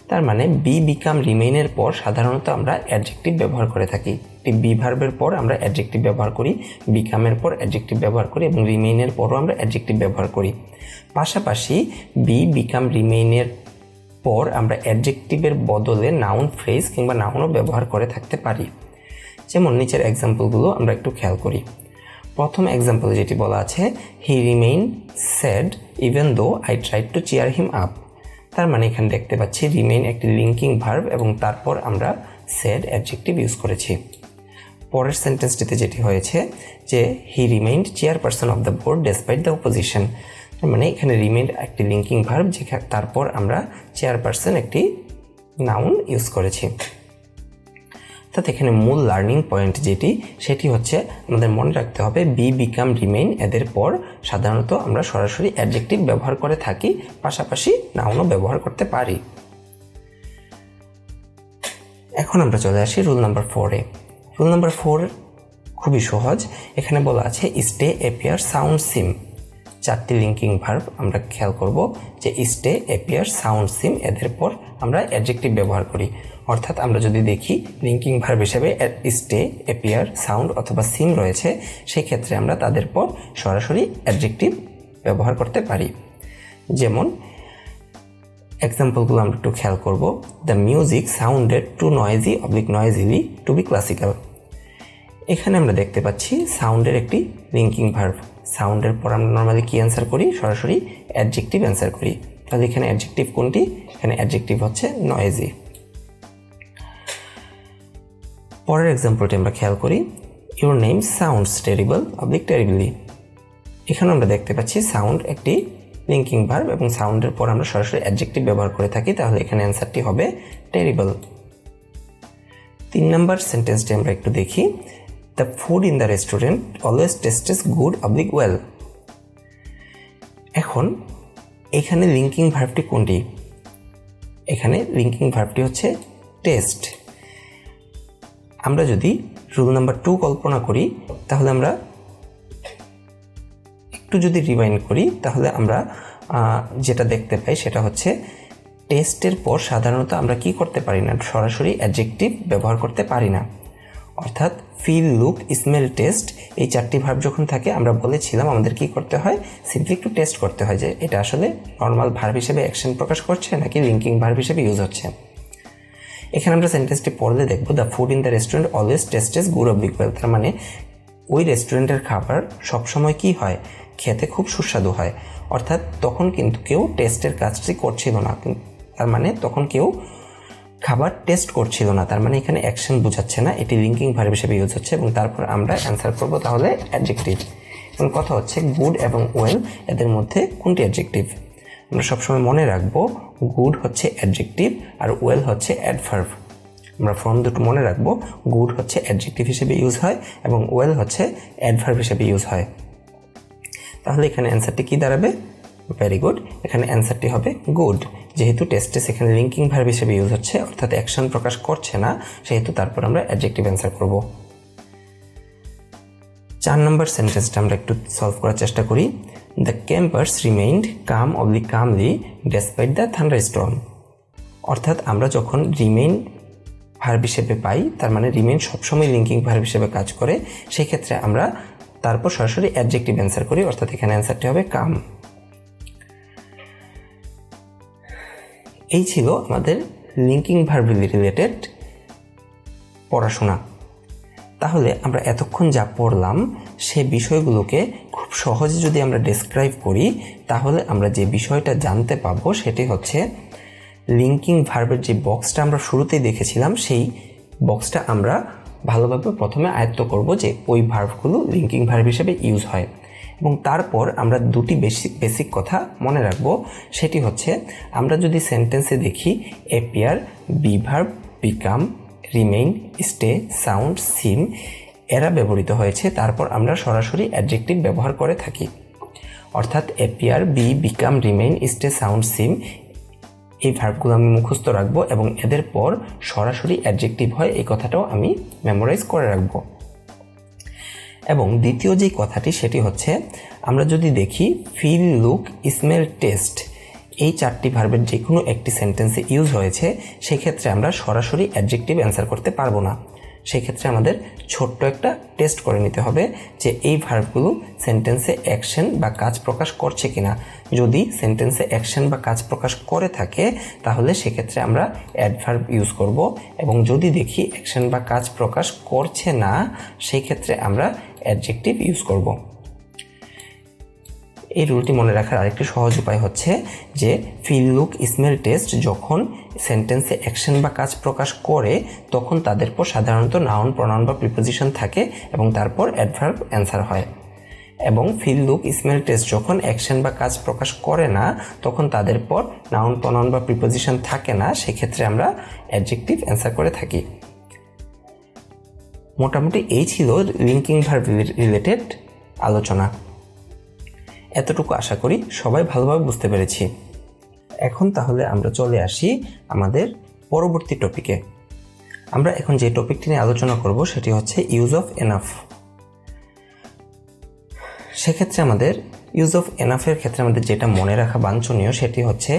তার মানে বি বিকাম রিমেইনের পর সাধারণত আমরা অ্যাডজেক্টিভ ব্যবহার করে থাকি। বি ভার্বের পর আমরা অ্যাডজেক্টিভ ব্যবহার করি, বিকামের পর অ্যাডজেক্টিভ ব্যবহার করি এবং রিমেইনের পরও আমরা অ্যাডজেক্টিভ ব্যবহার করি। পাশাপাশি বি বিকাম রিমেইনের পর আমরা অ্যাডজেক্টিভের বদলে নাউন ফ্রেজ কিংবা নাউনও ব্যবহার করে থাকতে পারি। যেমন নিচের এক্সাম্পলগুলো আমরা একটু খেয়াল করি। প্রথম এক্সাম্পলে যেটি বলা আছে, he remain sad even though I tried to cheer him up. তার মানে এখানে দেখতে পাচ্ছি রিমেইন একটি লিঙ্কিং ভার্ব এবং তারপর আমরা স্যাড অ্যাডজেক্টিভ ইউজ করেছি। পরের সেন্টেন্সটিতে যেটি হয়েছে যে he remained chairperson of the board despite the opposition. তার মানে এখানে রিমেইন্ড একটি লিঙ্কিং ভার্ব, যেখানে তারপর আমরা চেয়ারপারসন একটি নাউন ইউজ করেছি। অর্থাৎ এখানে মূল লার্নিং পয়েন্ট যেটি সেটি হচ্ছে আমাদের মনে রাখতে হবে বি বিকাম রিমেইন এদের পর সাধারণত আমরা সরাসরি অ্যাডজেক্টিভ ব্যবহার করে থাকি, পাশাপাশি নাউনও ব্যবহার করতে পারি। এখন আমরা চলে আসি রুল নাম্বার 4-এ। রুল নাম্বার 4 খুবই সহজ। এখানে বলা আছে স্টে, অ্যাপিয়ার, সাউন্ড, সিম। চারটি লিঙ্কিং ভার্ব আমরা খেয়াল করব যে স্টে, অ্যাপিয়ার, সাউন্ড, সিম এদের পর আমরা অ্যাডজেক্টিভ ব্যবহার করি। অর্থাৎ আমরা যদি দেখি লিঙ্কিং ভার্ব হিসেবে স্টে, অ্যাপিয়ার, সাউন্ড অথবা সিম রয়েছে, সেই ক্ষেত্রে আমরা তাদের পর সরাসরি অ্যাডজেক্টিভ ব্যবহার করতে পারি। যেমন এক্সাম্পলগুলো আমরা একটু খেয়াল করব। The music sounded too noisy noisily to be classical. এখানে আমরা দেখতে পাচ্ছি সাউন্ডের একটি লিঙ্কিং ভার্ব। সাউন্ডের পর আমরা নর্মালি কি অ্যান্সার করি? সরাসরি অ্যাডজেক্টিভ অ্যান্সার করি। তাহলে এখানে অ্যাডজেক্টিভ কোনটি? এখানে অ্যাডজেক্টিভ হচ্ছে নয়েজি। পরের এক্সাম্পলটি আমরা খেয়াল করি, your name sounds terrible terribly. এখানে আমরা দেখতে পাচ্ছি সাউন্ড একটি লিঙ্কিং ভার্ব এবং সাউন্ডের পর আমরা সরাসরি অ্যাডজেক্টিভ ব্যবহার করে থাকি, তাহলে এখানে অ্যান্সারটি হবে টেরিবল। 3 নম্বর সেন্টেন্সটি আমরা একটু দেখি, the food in the restaurant always টেস্টেস good well. এখন এখানে লিঙ্কিং ভার্বটি কোনটি? এখানে লিঙ্কিং ভার্বটি হচ্ছে টেস্ট। আমরা যদি রুল নাম্বার 2 কল্পনা করি তাহলে আমরা একটু যদি রিমাইন্ড করি তাহলে আমরা যেটা দেখতে পাই সেটা হচ্ছে টেস্টের পর সাধারণত আমরা কি করতে পারি না? সরাসরি অ্যাডজেক্টিভ ব্যবহার করতে পারি না। অর্থাৎ ফিল, লুক, স্মেল, টেস্ট এই 4টি ভার্ব যখন থাকে আমরা বলেছিলাম আমাদের কি করতে হয়? সিম্পলি একটু টেস্ট করতে হয় যে এটা আসলে নর্মাল ভার্ব হিসেবে অ্যাকশন প্রকাশ করছে নাকি লিঙ্কিং ভার্ব হিসেবে ইউজ হচ্ছে। এখানে আমরা সেন্টেন্সটি পড়লে দেখব, the food in the restaurant always টেস্টেস good well. তার মানে ওই রেস্টুরেন্টের খাবার সবসময় কি হয়? খেতে খুব সুস্বাদু হয়। অর্থাৎ তখন কিন্তু কেউ টেস্টের কাজটি করছিল না, তার মানে তখন কেউ খাবার টেস্ট করছিল না। তার মানে এখানে অ্যাকশন বোঝাচ্ছে না, এটি লিঙ্কিং ভার্ব হিসেবে ইউজ হচ্ছে এবং তারপর আমরা অ্যান্সার করব তাহলে অ্যাডজেক্টিভ। এবং কথা হচ্ছে গুড এবং ওয়েল এদের মধ্যে কোনটি অ্যাডজেক্টিভ? আমরা সবসময় মনে রাখবো গুড হচ্ছে অ্যাডজেক্টিভ আর ওয়েল হচ্ছে অ্যাডভার্ব। আমরা ফর্ম দুটো মনে রাখবো, গুড হচ্ছে অ্যাডজেক্টিভ হিসেবে ইউজ হয় এবং ওয়েল হচ্ছে অ্যাডভার্ব হিসেবে ইউজ হয়। তাহলে এখানে অ্যান্সারটি কি দাঁড়াবে? Very good. এখানে অ্যান্সারটি হবে গুড। যেহেতু টেস্টে সেখানে লিঙ্কিং ভার্ব হিসেবে ইউজ হচ্ছে অর্থাৎ অ্যাকশন প্রকাশ করছে না, সেহেতু তারপর আমরা অ্যাডজেক্টিভ অ্যান্সার করব। 4 নম্বর সেন্টেন্সটা আমরা একটু সলভ করার চেষ্টা করি। The campers remained calmly despite the thunderstorm. অর্থাৎ আমরা যখন রিমেইন ভার্ব হিসেবে পাই, তার মানে রিমেইন সবসময় লিঙ্কিং ভার্ব হিসেবে কাজ করে, সেই ক্ষেত্রে আমরা তারপর সরাসরি অ্যাডজেক্টিভ অ্যান্সার করি, অর্থাৎ এখানে অ্যান্সারটি হবে কাম। এই ছিল আমাদের লিঙ্কিং ভার্ব রিলেটেড পড়াশোনা। তাহলে আমরা এতক্ষণ যা পড়লাম সে বিষয়গুলোকে খুব সহজে যদি আমরা ডেসক্রাইব করি, তাহলে আমরা যে বিষয়টা জানতে পাবো সেটি হচ্ছে লিঙ্কিং ভার্বের যে বক্সটা আমরা শুরুতেই দেখেছিলাম, সেই বক্সটা আমরা ভালোভাবে প্রথমে আয়ত্ত করব যে ওই ভার্বগুলো লিঙ্কিং ভার্ব হিসেবে ইউজ হয়। এবং তারপর আমরা দুটি বেসিক কথা মনে রাখবো, সেটি হচ্ছে আমরা যদি সেন্টেন্সে দেখি appear, be verb, become, remain, stay, sound, seem এরা ব্যবহৃত হয়েছে, তারপর আমরা সরাসরি অ্যাডজেক্টিভ ব্যবহার করে থাকি। অর্থাৎ appear, be, become, remain, stay, sound, seem এই ভার্বগুলো আমি মুখস্থ রাখবো এবং এদের পর সরাসরি অ্যাডজেক্টিভ হয় এই কথাটাও আমি মেমোরাইজ করে রাখবো। এবং দ্বিতীয় যে কথাটি সেটি হচ্ছে আমরা যদি দেখি ফিল, লুক, স্মেল, টেস্ট এই 4টি ভার্বের যে কোনো একটি সেন্টেন্সে ইউজ হয়েছে, সেক্ষেত্রে আমরা সরাসরি অ্যাডজেক্টিভ অ্যান্সার করতে পারবো না। সেক্ষেত্রে আমাদের ছোট্ট একটা টেস্ট করে নিতে হবে যে এই ভার্বগুলো সেন্টেন্সে অ্যাকশন বা কাজ প্রকাশ করছে কিনা। যদি সেন্টেন্সে অ্যাকশন বা কাজ প্রকাশ করে থাকে তাহলে সেক্ষেত্রে আমরা অ্যাডভার্ব ইউজ করব, এবং যদি দেখি অ্যাকশন বা কাজ প্রকাশ করছে না সেই ক্ষেত্রে আমরা অ্যাডজেক্টিভ ইউজ করব। এই রুলটি মনে রাখার আরেকটি সহজ উপায় হচ্ছে যে ফিল, লুক, স্মেল, টেস্ট যখন সেন্টেন্সে অ্যাকশন বা কাজ প্রকাশ করে তখন তাদের পর সাধারণত নাউন, প্রনাউন বা প্রিপোজিশন থাকে এবং তারপর অ্যাডভার্ব অ্যান্সার হয়। এবং ফিল, লুক, স্মেল, টেস্ট যখন অ্যাকশন বা কাজ প্রকাশ করে না তখন তাদের পর নাউন, প্রনাউন বা প্রিপোজিশন থাকে না, সেক্ষেত্রে আমরা অ্যাডজেক্টিভ অ্যান্সার করে থাকি। মোটামুটি এই ছিল লিঙ্কিং ভার্ব রিলেটেড আলোচনা। এতটুকু আশা করি সবাই ভালোভাবে বুঝতে পেরেছি। এখন তাহলে আমরা চলে আসি আমাদের পরবর্তী টপিকে। আমরা এখন যে টপিকটি নিয়ে আলোচনা করব সেটি হচ্ছে ইউজ অফ এনাফ। সেক্ষেত্রে আমাদের ইউজ অফ এনাফের ক্ষেত্রে আমাদের যেটা মনে রাখা বাঞ্ছনীয় সেটি হচ্ছে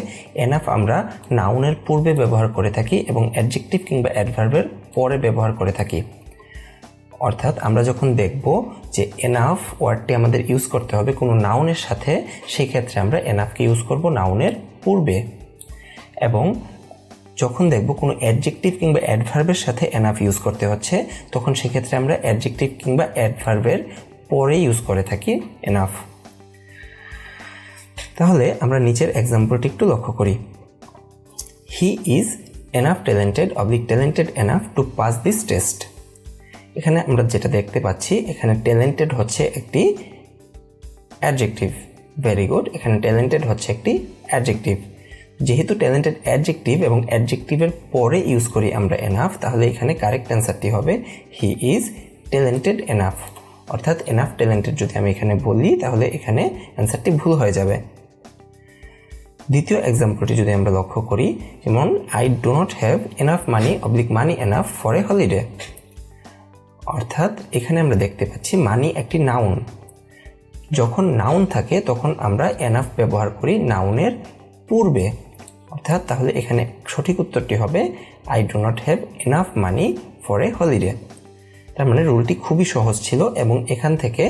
এনাফ আমরা নাউনের পূর্বে ব্যবহার করে থাকি এবং অ্যাডজেক্টিভ কিংবা অ্যাডভার্বের পরে ব্যবহার করে থাকি। অর্থাৎ আমরা যখন দেখব যে এনাফ ওয়ার্ডটি আমাদের ইউজ করতে হবে কোনো নাউনের সাথে, সেই ক্ষেত্রে আমরা এনাফকে ইউজ করব নাউনের পূর্বে। এবং যখন দেখব কোনো অ্যাডজেক্টিভ কিংবা অ্যাডভার্বের সাথে এনাফ ইউজ করতে হচ্ছে তখন সেক্ষেত্রে আমরা অ্যাডজেক্টিভ কিংবা অ্যাডভার্বের পরে ইউজ করে থাকি এনাফ। তাহলে আমরা নিচের এক্সাম্পলটি একটু লক্ষ্য করি। He is enough talented talented enough to pass this test. এখানে আমরা যেটা দেখতে পাচ্ছি এখানে ট্যালেন্টেড হচ্ছে একটি অ্যাডজেক্টিভ। ভেরি গুড, এখানে ট্যালেন্টেড হচ্ছে একটি অ্যাডজেক্টিভ। যেহেতু ট্যালেন্টেড অ্যাডজেক্টিভ এবং অ্যাডজেক্টিভের পরে ইউজ করি আমরা এনাফ, তাহলে এখানে কারেক্ট অ্যান্সারটি হবে হি ইজ ট্যালেন্টেড এনাফ। অর্থাৎ এনাফ ট্যালেন্টেড যদি আমি এখানে বলি তাহলে এখানে অ্যান্সারটি ভুল হয়ে যাবে। দ্বিতীয় এক্সাম্পলটি যদি আমরা লক্ষ্য করি, যেমন I do not have enough money enough for a holiday. অর্থাৎ এখানে আমরা দেখতে পাচ্ছি মানি একটি নাউন। যখন নাউন থাকে তখন আমরা এনাফ ব্যবহার করি নাউনের পূর্বে। অর্থাৎ তাহলে এখানে সঠিক উত্তরটি হবে I do not have enough money for a holiday. তার মানে রুলটি খুবই সহজ ছিল এবং এখান থেকে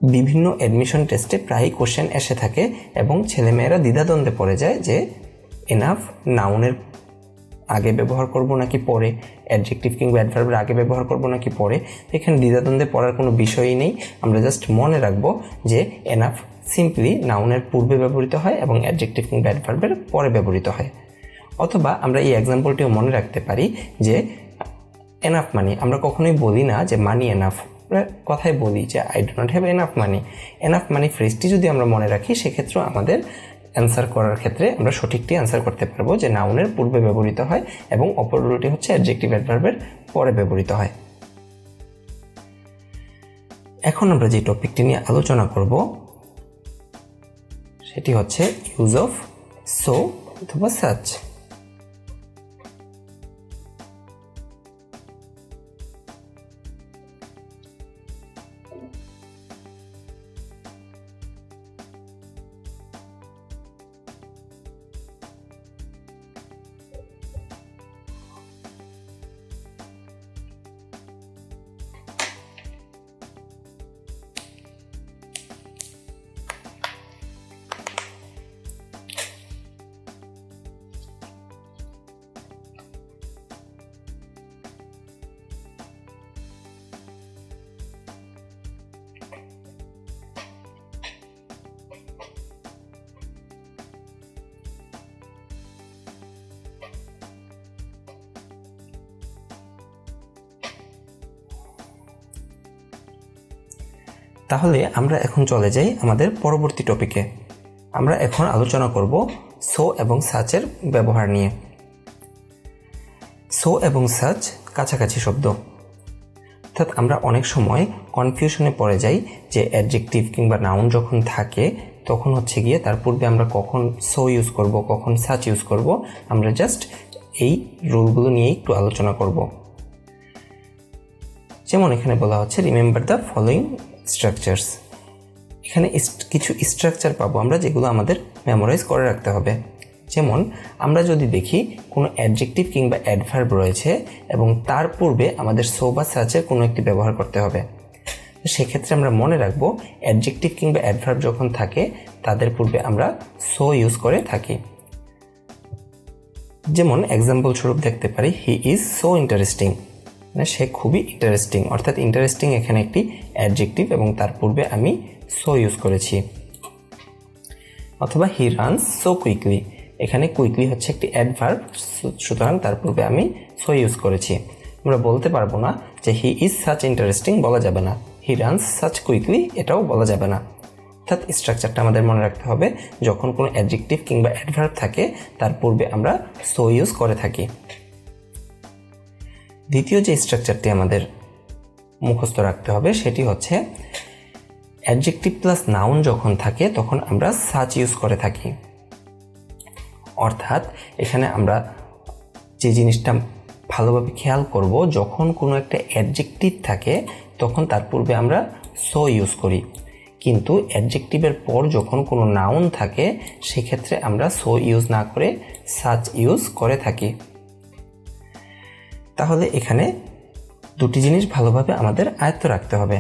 বিভিন্ন অ্যাডমিশন টেস্টে প্রায়ই কোশ্চেন এসে থাকে এবং ছেলেমেয়েরা দ্বিধাদ্বন্দ্বে পড়ে যায় যে এনাফ নাউনের আগে ব্যবহার করব নাকি পরে, অ্যাডজেক্টিভ কিংবা অ্যাডভার্বের আগে ব্যবহার করব নাকি পরে। এখানে দ্বিধাদ্বন্দ্বে পড়ার কোনো বিষয়ই নেই। আমরা জাস্ট মনে রাখবো যে এনাফ সিম্পলি নাউনের পূর্বে ব্যবহৃত হয় এবং অ্যাডজেক্টিভ কিংবা অ্যাডভার্বের পরে ব্যবহৃত হয়। অথবা আমরা এই এক্সাম্পলটিও মনে রাখতে পারি যে এনাফ মানি, আমরা কখনোই বলি না যে মানি এনাফ, কথায় বলি যে I do not have enough money. Enough money ফ্রেজটি যদি আমরা মনে রাখি সেক্ষেত্রেও আমাদের অ্যান্সার করার ক্ষেত্রে আমরা সঠিকটি অ্যান্সার করতে পারবো যে নাউনের পূর্বে ব্যবহৃত হয় এবং অপর রুলটি হচ্ছে অ্যাডজেক্টিভ অ্যাডভার্বের পরে ব্যবহৃত হয়। এখন আমরা যে টপিকটি নিয়ে আলোচনা করব সেটি হচ্ছে ইউজ অফ সো অথবা সাচ। তাহলে আমরা এখন চলে যাই আমাদের পরবর্তী টপিকে। আমরা এখন আলোচনা করব সো এবং সাচের ব্যবহার নিয়ে। সো এবং সাচ কাছাকাছি শব্দ, অর্থাৎ আমরা অনেক সময় কনফিউশনে পড়ে যাই যে অ্যাডজেক্টিভ কিংবা নাউন যখন থাকে তখন হচ্ছে গিয়ে তার পূর্বে আমরা কখন সো ইউজ করব, কখন সাচ ইউজ করব। আমরা জাস্ট এই রুলগুলো নিয়ে একটু আলোচনা করব। যেমন এখানে বলা হচ্ছে রিমেম্বার দ্য ফলোয়িং স্ট্রাকচারস। এখানে কিছু স্ট্রাকচার পাবো আমরা, যেগুলো আমাদের মেমোরাইজ করে রাখতে হবে। যেমন আমরা যদি দেখি কোনো অ্যাডজেক্টিভ কিংবা অ্যাডভার্ব রয়েছে এবং তার পূর্বে আমাদের সো বা সাচের কোনো একটি ব্যবহার করতে হবে, সেক্ষেত্রে আমরা মনে রাখবো অ্যাডজেক্টিভ কিংবা অ্যাডভার্ব যখন থাকে তাদের পূর্বে আমরা সো ইউজ করে থাকি। যেমন এক্সাম্পল স্বরূপ দেখতে পারি হি ইজ সো ইন্টারেস্টিং, মানে সে খুবই ইন্টারেস্টিং, অর্থাৎ ইন্টারেস্টিং এখানে একটি অ্যাডজেক্টিভ এবং তার পূর্বে আমি সো ইউজ করেছি। অথবা হি রানস সো কুইকলি, এখানে কুইকলি হচ্ছে একটি অ্যাডভার্ব, সুতরাং তার পূর্বে আমি সো ইউজ করেছি। আমরা বলতে পারবো না যে হি ইজ সাচ ইন্টারেস্টিং, বলা যাবে না। হি রানস সাচ কুইকলি, এটাও বলা যাবে না। অর্থাৎ স্ট্রাকচারটা আমাদের মনে রাখতে হবে, যখন কোনো অ্যাডজেক্টিভ কিংবা অ্যাডভার্ব থাকে তার পূর্বে আমরা সো ইউজ করে থাকি। দ্বিতীয় যে স্ট্রাকচারটি আমাদের মুখস্থ রাখতে হবে সেটি হচ্ছে অ্যাডজেক্টিভ প্লাস নাউন যখন থাকে তখন আমরা সাচ ইউজ করে থাকি। অর্থাৎ এখানে আমরা যে জিনিসটা ভালোভাবে খেয়াল করব, যখন কোনো একটা অ্যাডজেক্টিভ থাকে তখন তার পূর্বে আমরা সো ইউজ করি, কিন্তু অ্যাডজেক্টিভের পর যখন কোনো নাউন থাকে সেক্ষেত্রে আমরা সো ইউজ না করে সাচ ইউজ করে থাকি। তাহলে এখানে দুটি জিনিস ভালোভাবে আমাদের আয়ত্ত রাখতে হবে।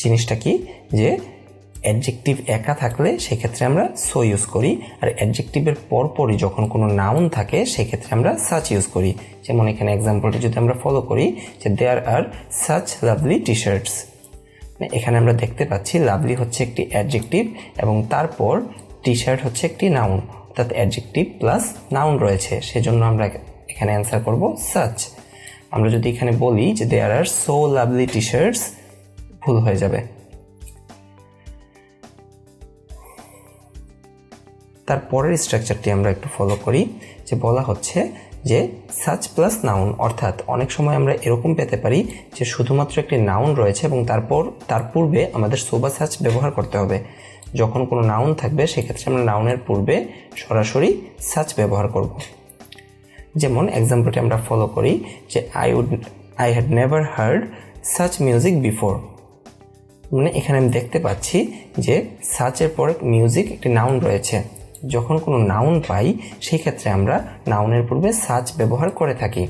জিনিসটা কি, যে অ্যাডজেক্টিভ একা থাকলে সেক্ষেত্রে আমরা সো ইউজ করি, আর অ্যাডজেক্টিভের পরপরই যখন কোনো নাউন থাকে সেক্ষেত্রে আমরা সাচ ইউজ করি। যেমন এখানে এক্সাম্পলটি যদি আমরা ফলো করি যে দেয়ার are such lovely T shorts, এখানে আমরা দেখতে পাচ্ছি লাভলি হচ্ছে একটি অ্যাডজেক্টিভ এবং তারপর টি শার্ট হচ্ছে একটি নাউন, অর্থাৎ অ্যাডজেক্টিভ প্লাস নাউন রয়েছে, সেজন্য আমরা এখানে অ্যান্সার করব সাচ। আমরা যদি এখানে বলি যে দেয়ার আর সো লাভলি টি শার্টস, ভুল হয়ে যাবে। তারপরের স্ট্রাকচারটি আমরা একটু ফলো করি, যে বলা হচ্ছে যে সাচ প্লাস নাউন, অর্থাৎ অনেক সময় আমরা এরকম পেতে পারি যে শুধুমাত্র একটি নাউন রয়েছে এবং তার পূর্বে আমাদের সো বা সাচ ব্যবহার করতে হবে। যখন কোনো নাউন থাকবে সেক্ষেত্রে আমরা নাউনের পূর্বে সরাসরি সাচ ব্যবহার করব। যেমন এক্সাম্পলটি আমরা ফলো করি যে I had never hard such music before, মানে এখানে আমি দেখতে পাচ্ছি যে সাচের পরে মিউজিক একটি নাউন রয়েছে। যখন কোনো নাউন পাই সেই ক্ষেত্রে আমরা নাউনের পূর্বে সাচ ব্যবহার করে থাকি।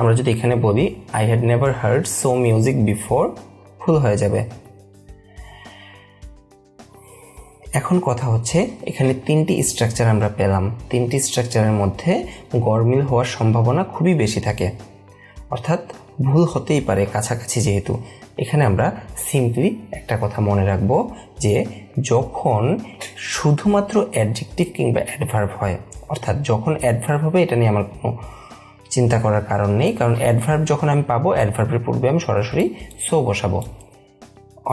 আমরা যদি এখানে বলি I had never hard so music before, ভুল হয়ে যাবে। এখন কথা হচ্ছে এখানে তিনটি স্ট্রাকচার আমরা পেলাম, তিনটি স্ট্রাকচারের মধ্যে গরমিল হওয়ার সম্ভাবনা খুবই বেশি থাকে, অর্থাৎ ভুল হতেই পারে কাছাকাছি। যেহেতু এখানে আমরা সিম্পলি একটা কথা মনে রাখবো যে যখন শুধুমাত্র অ্যাডজেক্টিভ কিংবা অ্যাডভার্ব হয়, অর্থাৎ যখন অ্যাডভার্ব হবে এটা নিয়ে আমার কোনো চিন্তা করার কারণ নেই, কারণ অ্যাডভার্ব যখন আমি পাবো অ্যাডভার্বের পূর্বে আমি সরাসরি সো বসাবো।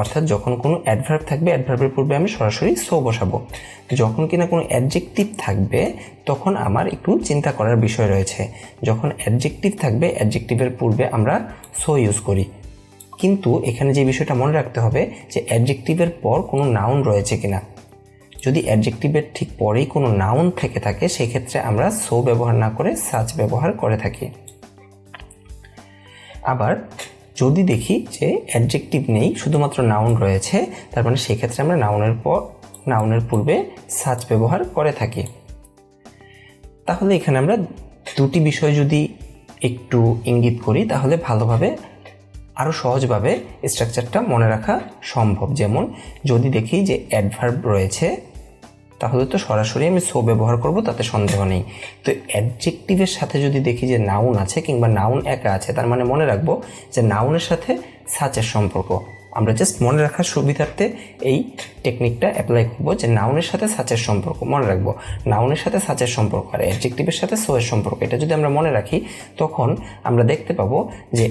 অর্থাৎ যখন কোনো অ্যাডভার্ব থাকবে অ্যাডভার্বের পূর্বে আমি সরাসরি সো বসাবো। যখন কিনা কোনো অ্যাডজেক্টিভ থাকবে তখন আমার একটু চিন্তা করার বিষয় রয়েছে। যখন অ্যাডজেক্টিভ থাকবে অ্যাডজেক্টিভের পূর্বে আমরা সো ইউজ করি, কিন্তু এখানে যে বিষয়টা মনে রাখতে হবে যে অ্যাডজেক্টিভের পর কোনো নাউন রয়েছে কিনা। যদি অ্যাডজেক্টিভের ঠিক পরেই কোনো নাউন থেকে থাকে সেক্ষেত্রে আমরা সো ব্যবহার না করে সাচ ব্যবহার করে থাকি। আবার যদি দেখি যে অ্যাডজেক্টিভ নেই, শুধুমাত্র নাউন রয়েছে, তার মানে সেক্ষেত্রে আমরা নাউনের পূর্বে সাচ ব্যবহার করে থাকি। তাহলে এখানে আমরা দুটি বিষয় যদি একটু ইঙ্গিত করি তাহলে ভালোভাবে আরও সহজভাবে স্ট্রাকচারটা মনে রাখা সম্ভব। যেমন যদি দেখি যে অ্যাডভার্ব রয়েছে তাহলে তো সরাসরি আমি সো ব্যবহার করব, তাতে সন্দেহ নেই। তো অ্যাডজেক্টিভের সাথে যদি দেখি যে নাউন আছে কিংবা নাউন একা আছে, তার মানে মনে রাখবো যে নাউনের সাথে সাচের সম্পর্ক আমরা জাস্ট মনে রাখার সুবিধার্থে এই টেকনিকটা অ্যাপ্লাই করবো যে নাউনের সাথে সাচের সম্পর্ক মনে রাখবো, নাউনের সাথে সাচের সম্পর্ক আর অ্যাডজেক্টিভের সাথে সো এর সম্পর্ক। এটা যদি আমরা মনে রাখি তখন আমরা দেখতে পাবো যে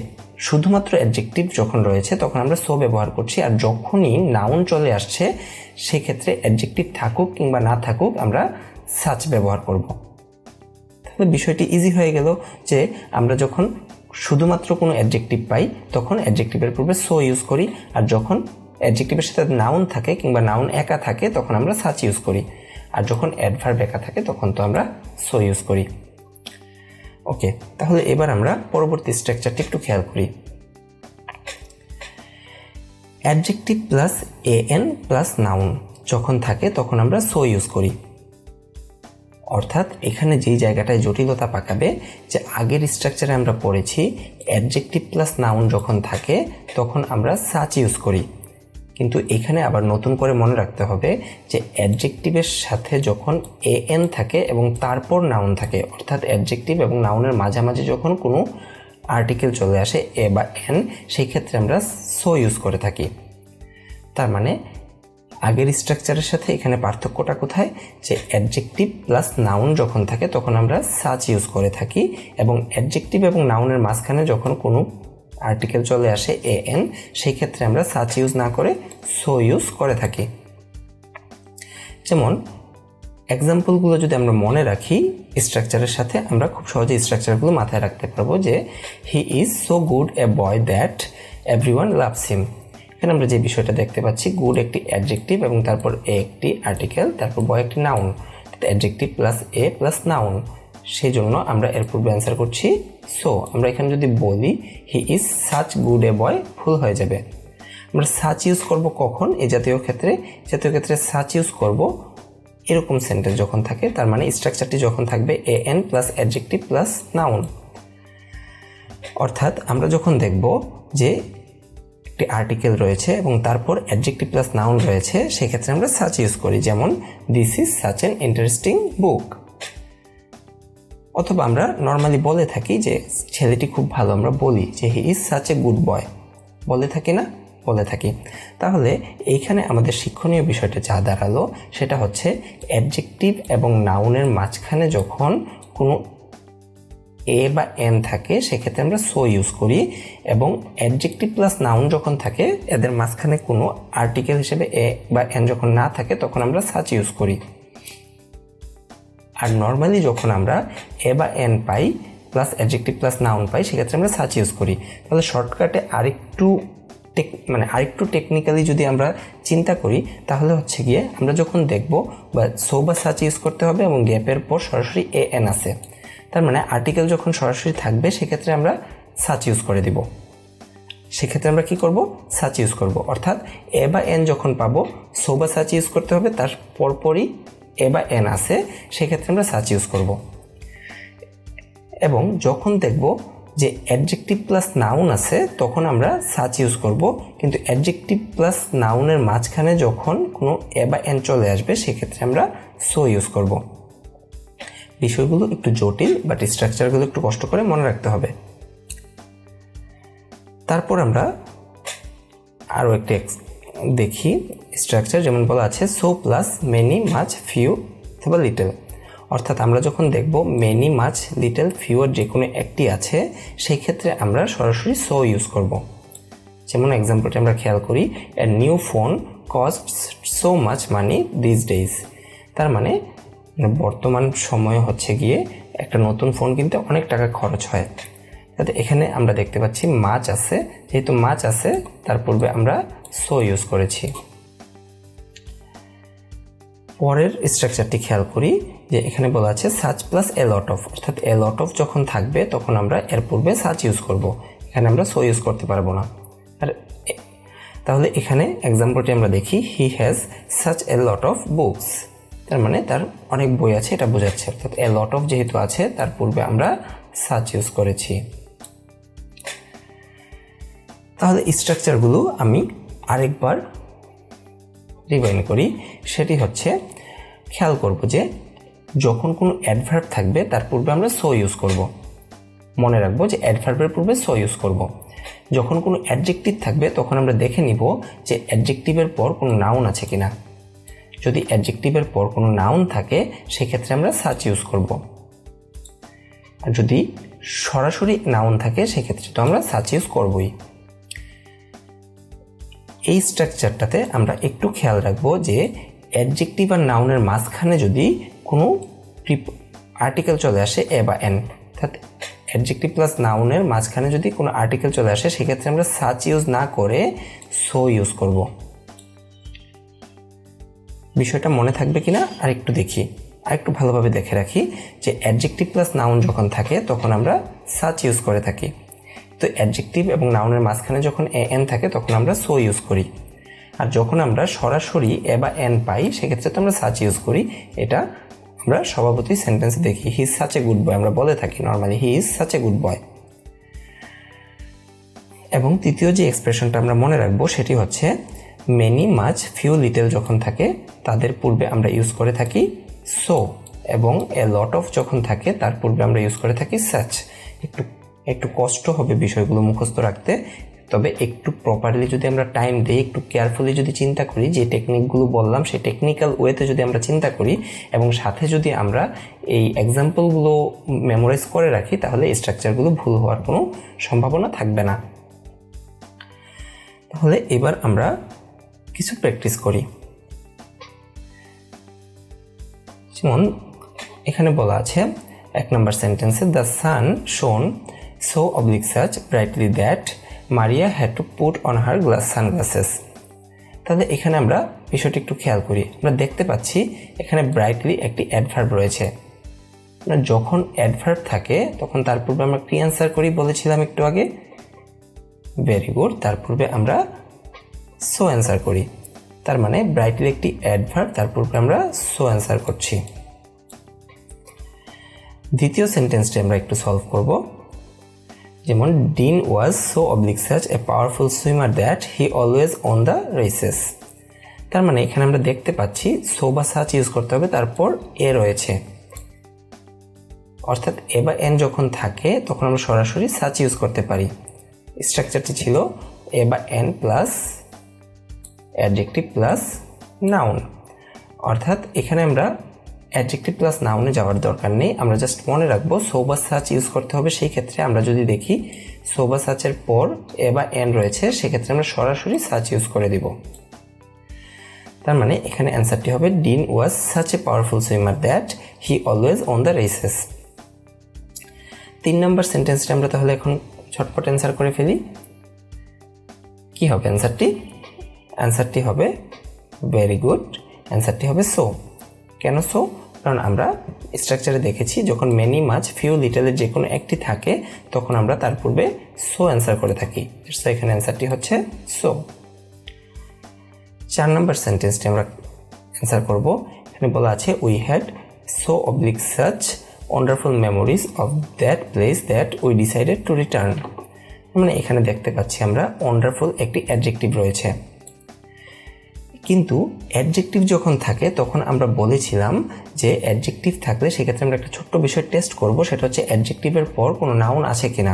শুধুমাত্র অ্যাডজেক্টিভ যখন রয়েছে তখন আমরা সো ব্যবহার করছি, আর যখনই নাউন চলে আসছে সেক্ষেত্রে অ্যাডজেক্টিভ থাকুক কিংবা না থাকুক আমরা সাচ ব্যবহার করব। তাহলে বিষয়টি ইজি হয়ে গেল যে আমরা যখন শুধুমাত্র কোনো অ্যাডজেক্টিভ পাই তখন অ্যাডজেক্টিভের পূর্বে সো ইউজ করি, আর যখন অ্যাডজেক্টিভের সাথে নাউন থাকে কিংবা নাউন একা থাকে তখন আমরা সাচ ইউজ করি, আর যখন অ্যাডভার্ব একা থাকে তখন তো আমরা সো ইউজ করি। ওকে, তাহলে এবার আমরা পরবর্তী স্ট্রাকচারটি একটু খেয়াল করি। Adjective plus AN plus noun যখন থাকে তখন আমরা সো ইউজ করি। অর্থাৎ এখানে যেই জায়গাটায় জটিলতা পাকাবে যে আগের স্ট্রাকচারে আমরা পড়েছি অ্যাডজেক্টিভ প্লাস নাউন যখন থাকে তখন আমরা সাচ ইউজ করি, কিন্তু এখানে আবার নতুন করে মনে রাখতে হবে যে অ্যাডজেক্টিভের সাথে যখন এএন থাকে এবং তারপর নাউন থাকে, অর্থাৎ অ্যাডজেক্টিভ এবং নাউনের মাঝামাঝি যখন কোনো আর্টিকেল চলে আসে এ বা এন, সেই ক্ষেত্রে আমরা সো ইউজ করে থাকি। তার মানে আগের স্ট্রাকচারের সাথে এখানে পার্থক্যটা কোথায়, যে অ্যাডজেক্টিভ প্লাস নাউন যখন থাকে তখন আমরা সাচ ইউজ করে থাকি, এবং অ্যাডজেক্টিভ এবং নাউনের মাঝখানে যখন কোনো আর্টিকেল চলে আসে এএন সেই ক্ষেত্রে আমরা সাচ ইউজ না করে সো ইউজ করে থাকি। যেমন এক্সাম্পলগুলো যদি আমরা মনে রাখি স্ট্রাকচারের সাথে আমরা খুব সহজে স্ট্রাকচারগুলো মাথায় রাখতে পারবো। যে he is so good A boy that everyone loves him. এখানে আমরা যে বিষয়টা দেখতে পাচ্ছি, গুড একটি অ্যাডজেক্টিভ এবং তারপর এ একটি আর্টিকেল, তারপর বয় একটি নাউন, অ্যাডজেক্টিভ প্লাস এ প্লাস নাউন, সেই জন্য আমরা এর পূর্বে অ্যান্সার করছি সো। আমরা এখানে যদি বলি হি ইজ সাচ গুড এ বয়, ভুল হয়ে যাবে। আমরা সাচ ইউজ করব কখন, এই জাতীয় ক্ষেত্রে সাচ ইউজ করব এরকম সেন্টেন্স যখন থাকে, তার মানে স্ট্রাকচারটি যখন থাকবে A N plus adjective plus noun. অর্থাৎ আমরা যখন দেখব যে একটি আর্টিকেল রয়েছে এবং তারপর অ্যাডজেক্টিভ প্লাস নাউন রয়েছে সেক্ষেত্রে আমরা সাচ ইউজ করি, যেমন this is such an interesting book. অথবা আমরা নর্মালি বলে থাকি যে ছেলেটি খুব ভালো, আমরা বলি যে he is such a good boy, বলে থাকি না, বলে থাকি। তাহলে এইখানে আমাদের শিক্ষণীয় বিষয়টা যা দাঁড়ালো সেটা হচ্ছে অ্যাডজেক্টিভ এবং নাউনের মাঝখানে যখন কোনো এ বা এন থাকে সেক্ষেত্রে আমরা সো ইউজ করি, এবং অ্যাডজেক্টিভ প্লাস নাউন যখন থাকে এদের মাঝখানে কোনো আর্টিকেল হিসেবে এ বা এন যখন না থাকে তখন আমরা সাচ ইউজ করি। আর নর্মালি যখন আমরা এ বা এন পাই প্লাস অ্যাডজেক্টিভ প্লাস নাউন পাই সেক্ষেত্রে আমরা সাচ ইউজ করি। তাহলে শর্টকাটে আরেকটু টেকনিক্যালি যদি আমরা চিন্তা করি তাহলে হচ্ছে গিয়ে আমরা যখন দেখব বা সো বা সাচ ইউজ করতে হবে এবং গ্যাপের পর সরাসরি এ এন আছে, তার মানে আর্টিকেল যখন সরাসরি থাকবে সেক্ষেত্রে আমরা সাচ ইউজ করে দিব। সেক্ষেত্রে আমরা কি করব, সাচ ইউজ করব। অর্থাৎ এ বা এন যখন পাবো সো বা সাচ ইউজ করতে হবে, তার পরপরই এ বা এন আছে সেক্ষেত্রে আমরা সাচ ইউজ করব। এবং যখন দেখব যে অ্যাডজেক্টিভ প্লাস নাউন আছে তখন আমরা সাচ ইউজ করব, কিন্তু অ্যাডজেক্টিভ প্লাস নাউনের মাঝখানে যখন কোনো এ বা এন চলে আসবে সেক্ষেত্রে আমরা সো ইউজ করব। বিষয়গুলো একটু জটিল, বাট স্ট্রাকচারগুলো একটু কষ্ট করে মনে রাখতে হবে। তারপর আমরা আরও একটি দেখি স্ট্রাকচার, যেমন বলা আছে so plus many much few অথবা লিটল। অর্থাৎ আমরা যখন দেখব মেনি মাচ লিটল ফিউর যে কোনো একটি আছে সেই ক্ষেত্রে আমরা সরাসরি সো ইউজ করব। যেমন এক্সাম্পলটি আমরা খেয়াল করি, a new phone costs so much money this days. তার মানে বর্তমান সময়ে হচ্ছে গিয়ে একটা নতুন ফোন কিনতে অনেক টাকা খরচ হয়। তাতে এখানে আমরা দেখতে পাচ্ছি মাছ আছে, যেহেতু মাছ আছে তার পূর্বে আমরা সো ইউজ করেছি। পরের স্ট্রাকচারটি খেয়াল করি যে এখানে বলা আছে such plus A lot of, অর্থাৎ এ লট অফ যখন থাকবে তখন আমরা এর পূর্বে সাচ ইউজ করব, এখানে আমরা সো ইউজ করতে পারবো না। আর তাহলে এখানে এক্সাম্পলটি আমরা দেখি, he has such a lot of books. তার মানে তার অনেক বই আছে এটা বোঝাচ্ছে, অর্থাৎ এ লট অফ যেহেতু আছে তার পূর্বে আমরা সাচ ইউজ করেছি। তাহলে স্ট্রাকচারগুলো আমি আরেকবার রিভাইন্ড করি, সেটি হচ্ছে খেয়াল করব যে যখন কোনো অ্যাডভার্ব থাকবে তার পূর্বে আমরা সো ইউজ করব। মনে রাখবো যে অ্যাডভার্বের পূর্বে সো ইউজ করব। যখন কোনো অ্যাডজেক্টিভ থাকবে তখন আমরা দেখে নিব যে অ্যাডজেক্টিভের পর কোনো নাউন আছে কিনা। যদি অ্যাডজেক্টিভের পর কোনো নাউন থাকে সেক্ষেত্রে আমরা সাচ ইউজ করব, আর যদি সরাসরি নাউন থাকে সেক্ষেত্রে তো আমরা সাচ ইউজ করবই। এই স্ট্রাকচারটাতে আমরা একটু খেয়াল রাখবো যে অ্যাডজেক্টিভ আর নাউনের মাঝখানে যদি কোনো আর্টিকেল চলে আসে এ বা এন, অর্থাৎ অ্যাডজেক্টিভ প্লাস নাউনের মাঝখানে যদি কোনো আর্টিকেল চলে আসে সেক্ষেত্রে আমরা সাচ ইউজ না করে সো ইউজ করব। বিষয়টা মনে থাকবে কিনা আর একটু দেখি, আর একটু ভালোভাবে দেখে রাখি যে অ্যাডজেক্টিভ প্লাস নাউন যখন থাকে তখন আমরা সাচ ইউজ করে থাকি। তো অ্যাডজেক্টিভ এবং নাউনের মাঝখানে যখন এ এন থাকে তখন আমরা সো ইউজ করি, আর যখন আমরা সরাসরি এ বা এন পাই সেক্ষেত্রে তো আমরা সাচ ইউজ করি। এটা আমরা স্বভাবতই সেন্টেন্সে দেখি, he is such a good boy, আমরা বলে থাকি normally he is such a good boy. এবং তৃতীয় যে এক্সপ্রেশনটা আমরা মনে রাখবো সেটি হচ্ছে মেনি, মাচ, ফিউ, লিটল যখন থাকে তাদের পূর্বে আমরা ইউজ করে থাকি সো, এবং এ লট অফ যখন থাকে তার পূর্বে আমরা ইউজ করে থাকি সাচ। একটু কষ্ট হবে বিষয়গুলো মুখস্থ রাখতে, তবে একটু প্রপারলি যদি আমরা টাইম দিই, একটু কেয়ারফুলি যদি চিন্তা করি, যে টেকনিকগুলো বললাম সেই টেকনিক্যাল ওয়েতে যদি আমরা চিন্তা করি এবং সাথে যদি আমরা এই এক্সাম্পলগুলো মেমোরাইজ করে রাখি তাহলে এই স্ট্রাকচারগুলো ভুল হওয়ার কোনো সম্ভাবনা থাকবে না। তাহলে এবার আমরা কিছু প্র্যাকটিস করি। যেমন এখানে বলা আছে 1 নম্বর সেন্টেন্সে দ্য সান শোন so oblique such brightly that Maria had to put on her sunglasses. তাহলে এখানে আমরা বিষয়টি একটু খেয়াল করি, আমরা দেখতে পাচ্ছি এখানে ব্রাইটলি একটি অ্যাডভার্ব রয়েছে। যখন অ্যাডভার্ব থাকে তখন তার পূর্বে আমরা কি অ্যান্সার করি বলেছিলাম একটু আগে, ভেরি গুড, তার পূর্বে আমরা সো অ্যান্সার করি। তার মানে ব্রাইটলি একটি অ্যাডভার্ব, তার পূর্বে আমরা সো অ্যান্সার করছি। দ্বিতীয় সেন্টেন্সটি আমরা একটু সলভ করব। যেমন dean was so oblique such a powerful swimmer that he always on the races. তার মানে এখানে আমরা দেখতে পাচ্ছি সো বা সাচ ইউজ করতে হবে, তারপর এ রয়েছে, অর্থাৎ এ বা এন যখন থাকে তখন আমরা সরাসরি সাচ ইউজ করতে পারি। স্ট্রাকচারটি ছিল এ বা N plus adjective plus noun, অর্থাৎ এখানে আমরা অ্যাডজেক্টিভ প্লাস নাউনে যাওয়ার দরকার নেই, আমরা জাস্ট মনে রাখবো সো বা সাচ ইউজ করতে হবে। সেই ক্ষেত্রে আমরা যদি দেখি সো বা সাচের পর এ বা এন রয়েছে সেক্ষেত্রে আমরা সরাসরি সাচ ইউজ করে দিব। তার মানে এখানে অ্যান্সারটি হবে dean was such a powerful swimmer that he always on the races. 3 নম্বর সেন্টেন্সটা আমরা তাহলে এখন ঝটপট অ্যান্সার করে ফেলি। কি হবে অ্যান্সারটি? অ্যান্সারটি হবে ভেরি গুড, অ্যান্সারটি হবে সো। কেন সো? কারণ আমরা স্ট্রাকচারে দেখেছি যখন মেনি, মাচ, ফিউ, লিটলের যে কোনো একটি থাকে তখন আমরা তার পূর্বে সো অ্যান্সার করে থাকি। সো এখানে অ্যান্সারটি হচ্ছে সো। 4 নম্বর সেন্টেন্সটি আমরা অ্যান্সার করব। এখানে বলা আছে we had so oblique such wonderful memories of that place that we decided to return. মানে এখানে দেখতে পাচ্ছি আমরা ওয়ান্ডারফুল একটি অ্যাডজেক্টিভ রয়েছে, কিন্তু অ্যাডজেক্টিভ যখন থাকে তখন আমরা বলেছিলাম যে অ্যাডজেক্টিভ থাকলে সেক্ষেত্রে আমরা একটা ছোট্ট বিষয় টেস্ট করব, সেটা হচ্ছে অ্যাডজেক্টিভের পর কোনো নাউন আছে কিনা।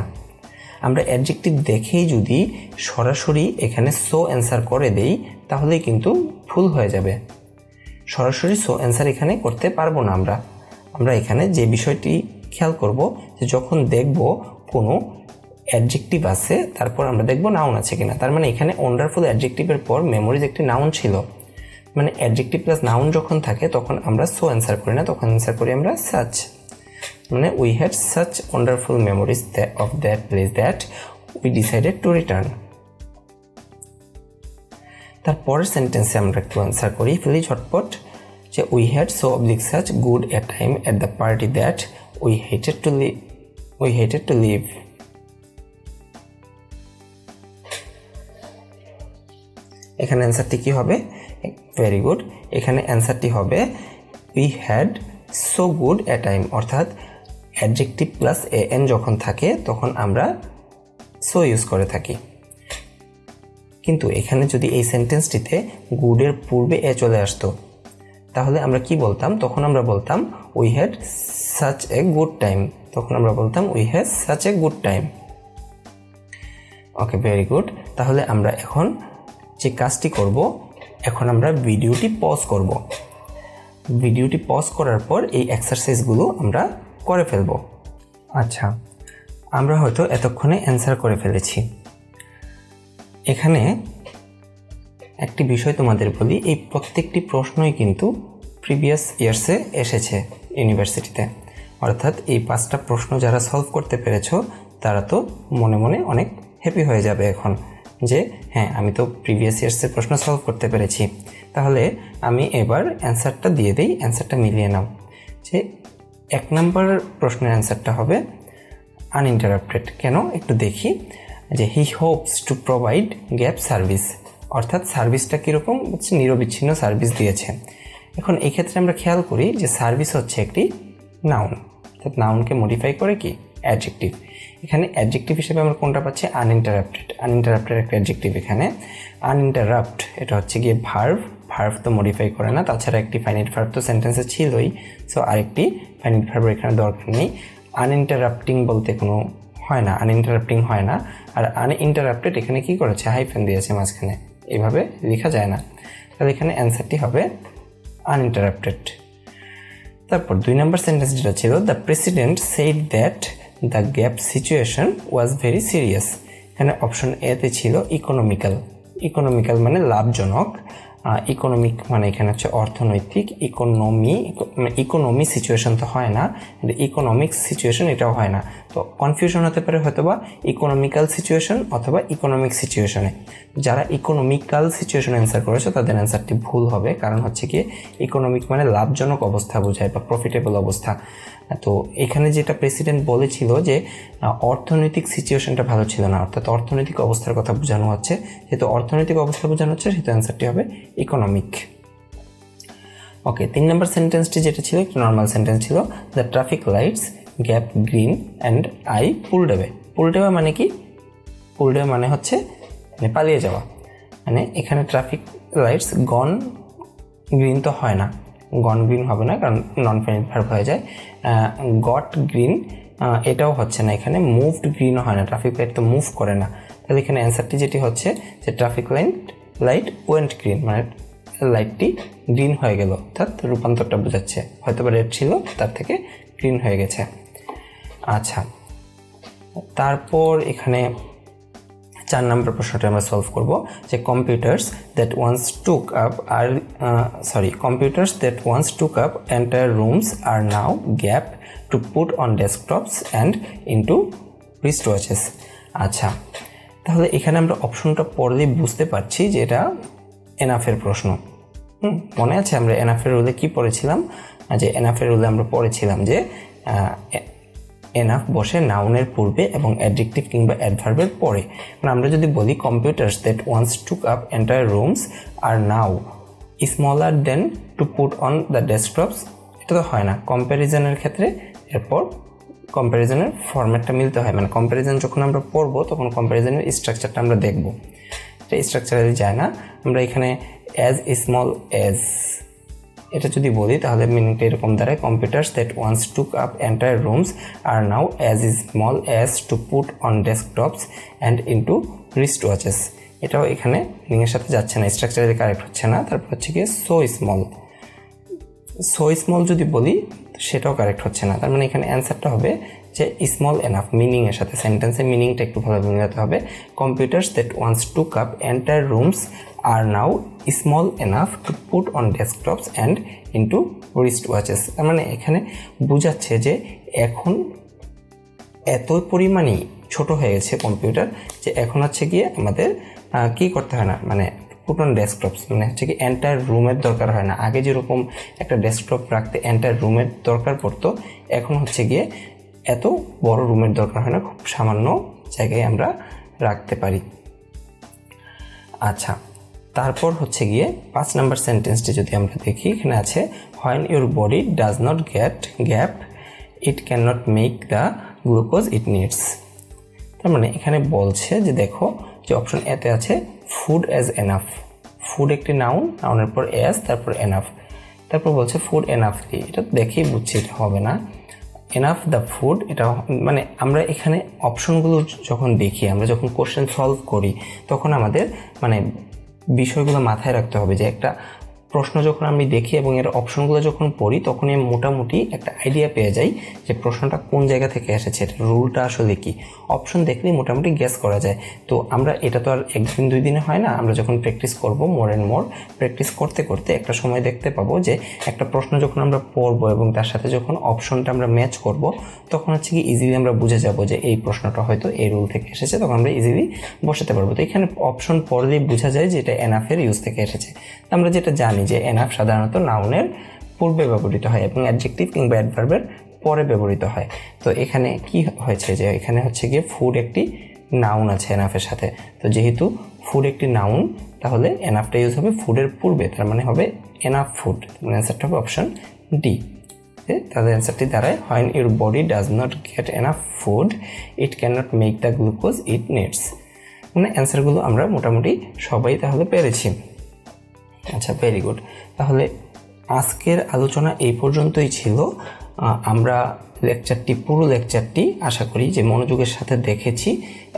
আমরা অ্যাডজেক্টিভ দেখেই যদি সরাসরি এখানে সো অ্যান্সার করে দেই তাহলেই কিন্তু ভুল হয়ে যাবে। সরাসরি সো অ্যান্সার এখানে করতে পারবো না। আমরা এখানে যে বিষয়টি খেয়াল করব যে যখন দেখব কোনো অ্যাডজেক্টিভ আছে তারপর আমরা দেখব নাউন আছে কিনা। তার মানে এখানে ওয়ান্ডারফুল অ্যাডজেক্টিভের পর মেমোরিজ একটি নাউন ছিল, মানে অ্যাডজেক্টিভ প্লাস নাউন যখন থাকে তখন আমরা সো অ্যান্সার করি না, তখন অ্যান্সার করি আমরা সাচ। মানে we had such wonderful memories of that place that we decided to return. তারপরের সেন্টেন্সে আমরা একটু অ্যান্সার করি ফেলি ঝটপট, যে we had so oblique such good a time at the party that we hated to leave. এখানে অ্যান্সারটি কি হবে? ভেরি গুড, এখানে অ্যান্সারটি হবে we had so good a time, অর্থাৎ অ্যাডজেক্টিভ প্লাস এ এন যখন থাকে তখন আমরা সো ইউজ করে থাকি। কিন্তু এখানে যদি এই সেন্টেন্সটিতে গুডের পূর্বে এ চলে আসতো তাহলে আমরা কি বলতাম? তখন আমরা বলতাম we had such a good time, তখন আমরা বলতাম we had such a good time. Okay, very good. তাহলে আমরা এখন যে কাজটি করব, এখন আমরা ভিডিওটি পজ করব। ভিডিওটি পজ করার পর এই এক্সারসাইজগুলো আমরা করে ফেলব। আচ্ছা, আমরা হয়তো এতক্ষণে অ্যান্সার করে ফেলেছি। এখানে একটি বিষয় তোমাদের বলি, এই প্রত্যেকটি প্রশ্নই কিন্তু প্রিভিয়াস ইয়ার্সে এসেছে ইউনিভার্সিটিতে। অর্থাৎ এই 5টা প্রশ্ন যারা সলভ করতে পেরেছো তারা তো মনে মনে অনেক হ্যাপি হয়ে যাবে এখন, যে হ্যাঁ আমি তো প্রিভিয়াস ইয়ার্সের প্রশ্ন সলভ করতে পেরেছি। তাহলে আমি এবার অ্যান্সারটা দিয়ে দিই, অ্যান্সারটা মিলিয়ে নাও। যে 1 নম্বর প্রশ্নের অ্যান্সারটা হবে আনইন্টারাপ্টেড। কেন একটু দেখি, যে he hopes to provide gap service, অর্থাৎ সার্ভিসটা কীরকম হচ্ছে, নিরবিচ্ছিন্ন সার্ভিস দিয়েছে। এখন এই ক্ষেত্রে আমরা খেয়াল করি যে সার্ভিস হচ্ছে একটি নাউন, অর্থাৎ নাউনকে মডিফাই করে কি অ্যাডজেক্টিভ। এখানে অ্যাডজেক্টিভ হিসেবে আমরা কোনটা পাচ্ছি, আনইন্টারাপ্টেড। আনইন্টারাপ্টেড একটা অ্যাডজেক্টিভ এখানে। আনইন্টারাপ্ট এটা হচ্ছে গিয়ে ভার্ব, ভার্ব তো মডিফাই করে না, তাছাড়া একটি ফাইনাইট ভার্ব তো সেন্টেন্সে ছিলই, সো আরেকটি ফাইনাইট ভার্বের এখানে দরকার নেই। আনইন্টারাপ্টিং বলতে কোনো হয় না, আনইন্টারাপ্টিং হয় না। আর আনইন্টারাপ্টেড এখানে কি করেছে, হাইফেন দিয়েছে মাঝখানে, এভাবে লেখা যায় না। তাহলে এখানে অ্যান্সারটি হবে আনইন্টারাপ্টেড। তারপর 2 নম্বর সেন্টেন্স যেটা ছিল, the president said that the gap situation was very serious. এখানে অপশন এতে ছিল ইকোনমিক্যাল। ইকোনমিক্যাল মানে লাভজনক, ইকোনমিক মানে এখানে হচ্ছে অর্থনৈতিক। ইকোনমি সিচুয়েশন তো হয় না, ইকোনমিক সিচুয়েশন এটাও হয় না। তো কনফিউশন হতে পারে হয়তো বা ইকোনমিক্যাল সিচুয়েশন অথবা ইকোনমিক সিচুয়েশনে। যারা ইকোনমিক্যাল সিচুয়েশন অ্যান্সার করেছে তাদের অ্যান্সারটি ভুল হবে, কারণ হচ্ছে কি ইকোনমিক মানে লাভজনক অবস্থা বোঝায় বা প্রফিটেবল অবস্থা। তো এখানে যেটা প্রেসিডেন্ট বলেছিল যে অর্থনৈতিক সিচুয়েশনটা ভালো ছিল না, অর্থাৎ অর্থনৈতিক অবস্থার কথা বোঝানো হচ্ছে। যেহেতু অর্থনৈতিক অবস্থা বোঝানো হচ্ছে সেহেতু অ্যান্সারটি হবে ইকোনমিক। ওকে, 3 নম্বর সেন্টেন্সটি যেটা ছিল একটা নর্মাল সেন্টেন্স ছিল, the traffic lights gap green and I pulled away. Pulled away মানে কি, পুলড অ্যাওয়ে মানে হচ্ছে মানে পালিয়ে যাওয়া। মানে এখানে ট্রাফিক লাইটস গন গ্রিন তো হয় না, গন গ্রিন হবে না কারণ নন ফাইনাইট ভার্ব হয়ে যায়। গট গ্রিন এটাও হচ্ছে না, এখানে মুভড গ্রিনও হয় না, ট্রাফিক লাইট তো মুভ করে না। তাহলে এখানে অ্যান্সারটি যেটি হচ্ছে যে ট্রাফিক লাইট ওয়েন্ট গ্রিন, মানে লাইটটি গ্রিন হয়ে গেল, অর্থাৎ রূপান্তরটা বোঝাচ্ছে, হয়তো বা রেড ছিল তার থেকে গ্রিন হয়ে গেছে। আচ্ছা, তারপর এখানে 4 নম্বর প্রশ্নটা আমরা সলভ করব, যে computers that once took up entire rooms are now gap to put on desktops and into wristwatches. আচ্ছা, তাহলে এখানে আমরা অপশনটা পড়লেই বুঝতে পারছি যে এটা এনাফের প্রশ্ন। মনে আছে আমরা এনাফের রুলে কি পড়েছিলাম, যে এনাফের রুলে আমরা পড়েছিলাম যে এনাফ বসে নাউনের পূর্বে এবং অ্যাডজেক্টিভ কিংবা অ্যাডভার্বের পরে। মানে আমরা যদি বলি computers that once took up entire rooms are now smaller then to put on the desktops, এটা তো হয় না। কম্প্যারিজনের ক্ষেত্রে এরপর কম্প্যারিজনের ফরম্যাটটা মিলতে হয়, মানে কম্প্যারিজন যখন আমরা পড়বো তখন কম্প্যারিজনের স্ট্রাকচারটা আমরা দেখব। এটা স্ট্রাকচারে যায় না, আমরা এখানে অ্যাজ স্মল অ্যাজ এটা যদি বলি তাহলে মিনিংটা এরকম দাঁড়ায়, computers that once took up entire rooms are now as small as to put on desktops and into wrist watches. এটাও এখানে মিনিংয়ের সাথে যাচ্ছে না, স্ট্রাকচারে কারেক্ট হচ্ছে না। তারপর হচ্ছে গিয়ে সো স্মল যদি বলি সেটাও কারেক্ট হচ্ছে না। তার মানে এখানে অ্যান্সারটা হবে যে স্মল এনাফ, মিনিংয়ের সাথে সেন্টেন্সের মিনিংটা একটু ভালোভাবে মিলাতে হবে। Computers that once took up entire rooms are now small enough to put on desktops and into wrist watches. তার মানে এখানে বোঝাচ্ছে যে এখন এত পরিমাণেই ছোট হয়ে গেছে কম্পিউটার যে এখন হচ্ছে গিয়ে আমাদের কি করতে হয় না, মানে পুট অন ডেস্কটপস মানে হচ্ছে কি এন্টায়ার রুমের দরকার হয় না। আগে যেরকম একটা ডেস্কটপ রাখতে এন্টায়ার রুমের দরকার পড়তো, এখন হচ্ছে গিয়ে এত বড় রুমের দরকার হয় না, খুব সামান্য জায়গায় আমরা রাখতে পারি। আচ্ছা, তারপর হচ্ছে গিয়ে 5 নম্বর সেন্টেন্সটি যদি আমরা দেখি, এখানে আছে when your body does not get gap it can not make the glucose it needs. তার মানে এখানে বলছে যে দেখো যে অপশন এতে আছে ফুড অ্যাজ এনাফ। ফুড একটি নাউনের পর অ্যাজ তারপর এনাফ, তারপর বলছে ফুড এনাফলি। এটা দেখেই বুঝছি এটা হবে না, এনাফ দ্য ফুড, এটা মানে আমরা এখানে অপশনগুলো যখন দেখি, আমরা যখন কোশ্চেন সলভ করি, তখন আমাদের মানে বিষয়গুলো মাথায় রাখতে হবে যে একটা প্রশ্ন যখন আমি দেখি এবং এর অপশনগুলো যখন পড়ি, তখনই মোটামুটি একটা আইডিয়া পেয়ে যাই যে প্রশ্নটা কোন জায়গা থেকে এসেছে, এটা রুলটা আসলে কি। অপশন দেখলেই মোটামুটি গেস করা যায়। তো আমরা এটা তো আর একদিন দুই দিনে হয় না, আমরা যখন প্র্যাকটিস করব, মোর অ্যান্ড মোর প্র্যাকটিস করতে করতে একটা সময় দেখতে পাবো যে একটা প্রশ্ন যখন আমরা পড়বো এবং তার সাথে যখন অপশনটা আমরা ম্যাচ করব, তখন হচ্ছে কি ইজিলি আমরা বুঝে যাব যে এই প্রশ্নটা হয়তো এই রুল থেকে এসেছে, তখন আমরা ইজিলি বসাতে পারবো। তো এখানে অপশন পড়লেই বোঝা যায় যে এটা এনাফের ইউজ থেকে এসেছে। আমরা যেটা জানি যে এনাফ সাধারণত নাউনের পূর্বে ব্যবহৃত হয় এবং অ্যাডজেক্টিভ কিংবা অ্যাডভার্বের পরে ব্যবহৃত হয়। তো এখানে কি হয়েছে যে এখানে হচ্ছে গিয়ে ফুড একটি নাউন আছে এনাফের সাথে। তো যেহেতু ফুড একটি নাউন, তাহলে এনাফটা ইউজ হবে ফুডের পূর্বে, তার মানে হবে এনাফ ফুড। মানে অ্যান্সারটা হবে অপশন ডি। তাহলে অ্যান্সারটি দাঁড়ায় when your body does not gate enough food it can not make the glucose it needs. মানে অ্যান্সারগুলো আমরা মোটামুটি সবাই তাহলে পেরেছি। আচ্ছা, ভেরি গুড। তাহলে আজকের আলোচনা এই পর্যন্তই ছিল। আমরা পুরো লেকচারটি আশা করি যে মনোযোগের সাথে দেখেছি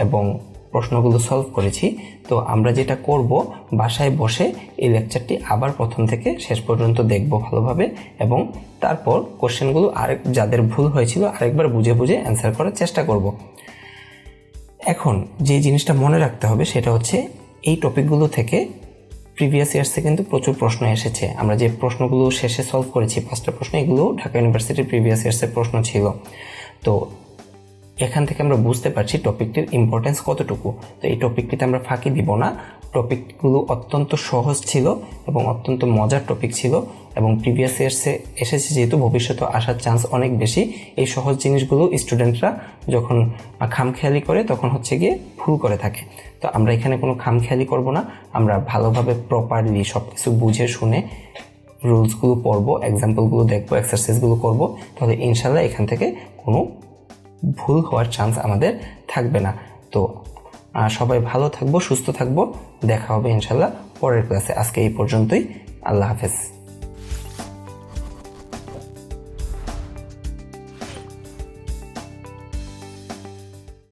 এবং প্রশ্নগুলো সলভ করেছি। তো আমরা যেটা করব, বাসায় বসে এই লেকচারটি আবার প্রথম থেকে শেষ পর্যন্ত দেখব ভালোভাবে, এবং তারপর কোশ্চেনগুলো যাদের ভুল হয়েছিল আরেকবার বুঝে বুঝে অ্যান্সার করার চেষ্টা করব। এখন যে জিনিসটা মনে রাখতে হবে সেটা হচ্ছে এই টপিকগুলো থেকে প্রিভিয়াস ইয়ার্সে কিন্তু প্রচুর প্রশ্ন এসেছে। আমরা যে প্রশ্নগুলো শেষে সলভ করেছি 5টা প্রশ্ন, এগুলো ঢাকা ইউনিভার্সিটির প্রিভিয়াস ইয়ার্সের প্রশ্ন ছিল। তো এখান থেকে আমরা বুঝতে পারছি টপিকটির ইম্পর্টেন্স কতটুকু। তো এই টপিকটিতে আমরা ফাঁকি দিব না। টপিকগুলো অত্যন্ত সহজ ছিল এবং অত্যন্ত মজার টপিক ছিল, এবং প্রিভিয়াস ইয়ার্সে এসেছে যেহেতু ভবিষ্যতে আসার চান্স অনেক বেশি। এই সহজ জিনিসগুলো স্টুডেন্টরা যখন খামখেয়ালি করে তখন হচ্ছে গিয়ে ভুল করে থাকে। তো আমরা এখানে কোনো খামখেয়ালি করব না, আমরা ভালোভাবে প্রপারলি সব কিছু বুঝে শুনে রুলসগুলো পড়বো, এক্সাম্পলগুলো দেখবো, এক্সারসাইজগুলো করব। তাহলে ইনশাল্লাহ এখান থেকে কোনো ভুল হওয়ার চান্স আমাদের থাকবে না। তো সবাই ভালো থাকবো, সুস্থ থাকবো। দেখা হবে ইনশাল্লাহ পরের ক্লাসে। আজকে এই পর্যন্তই। আল্লাহ হাফেজ।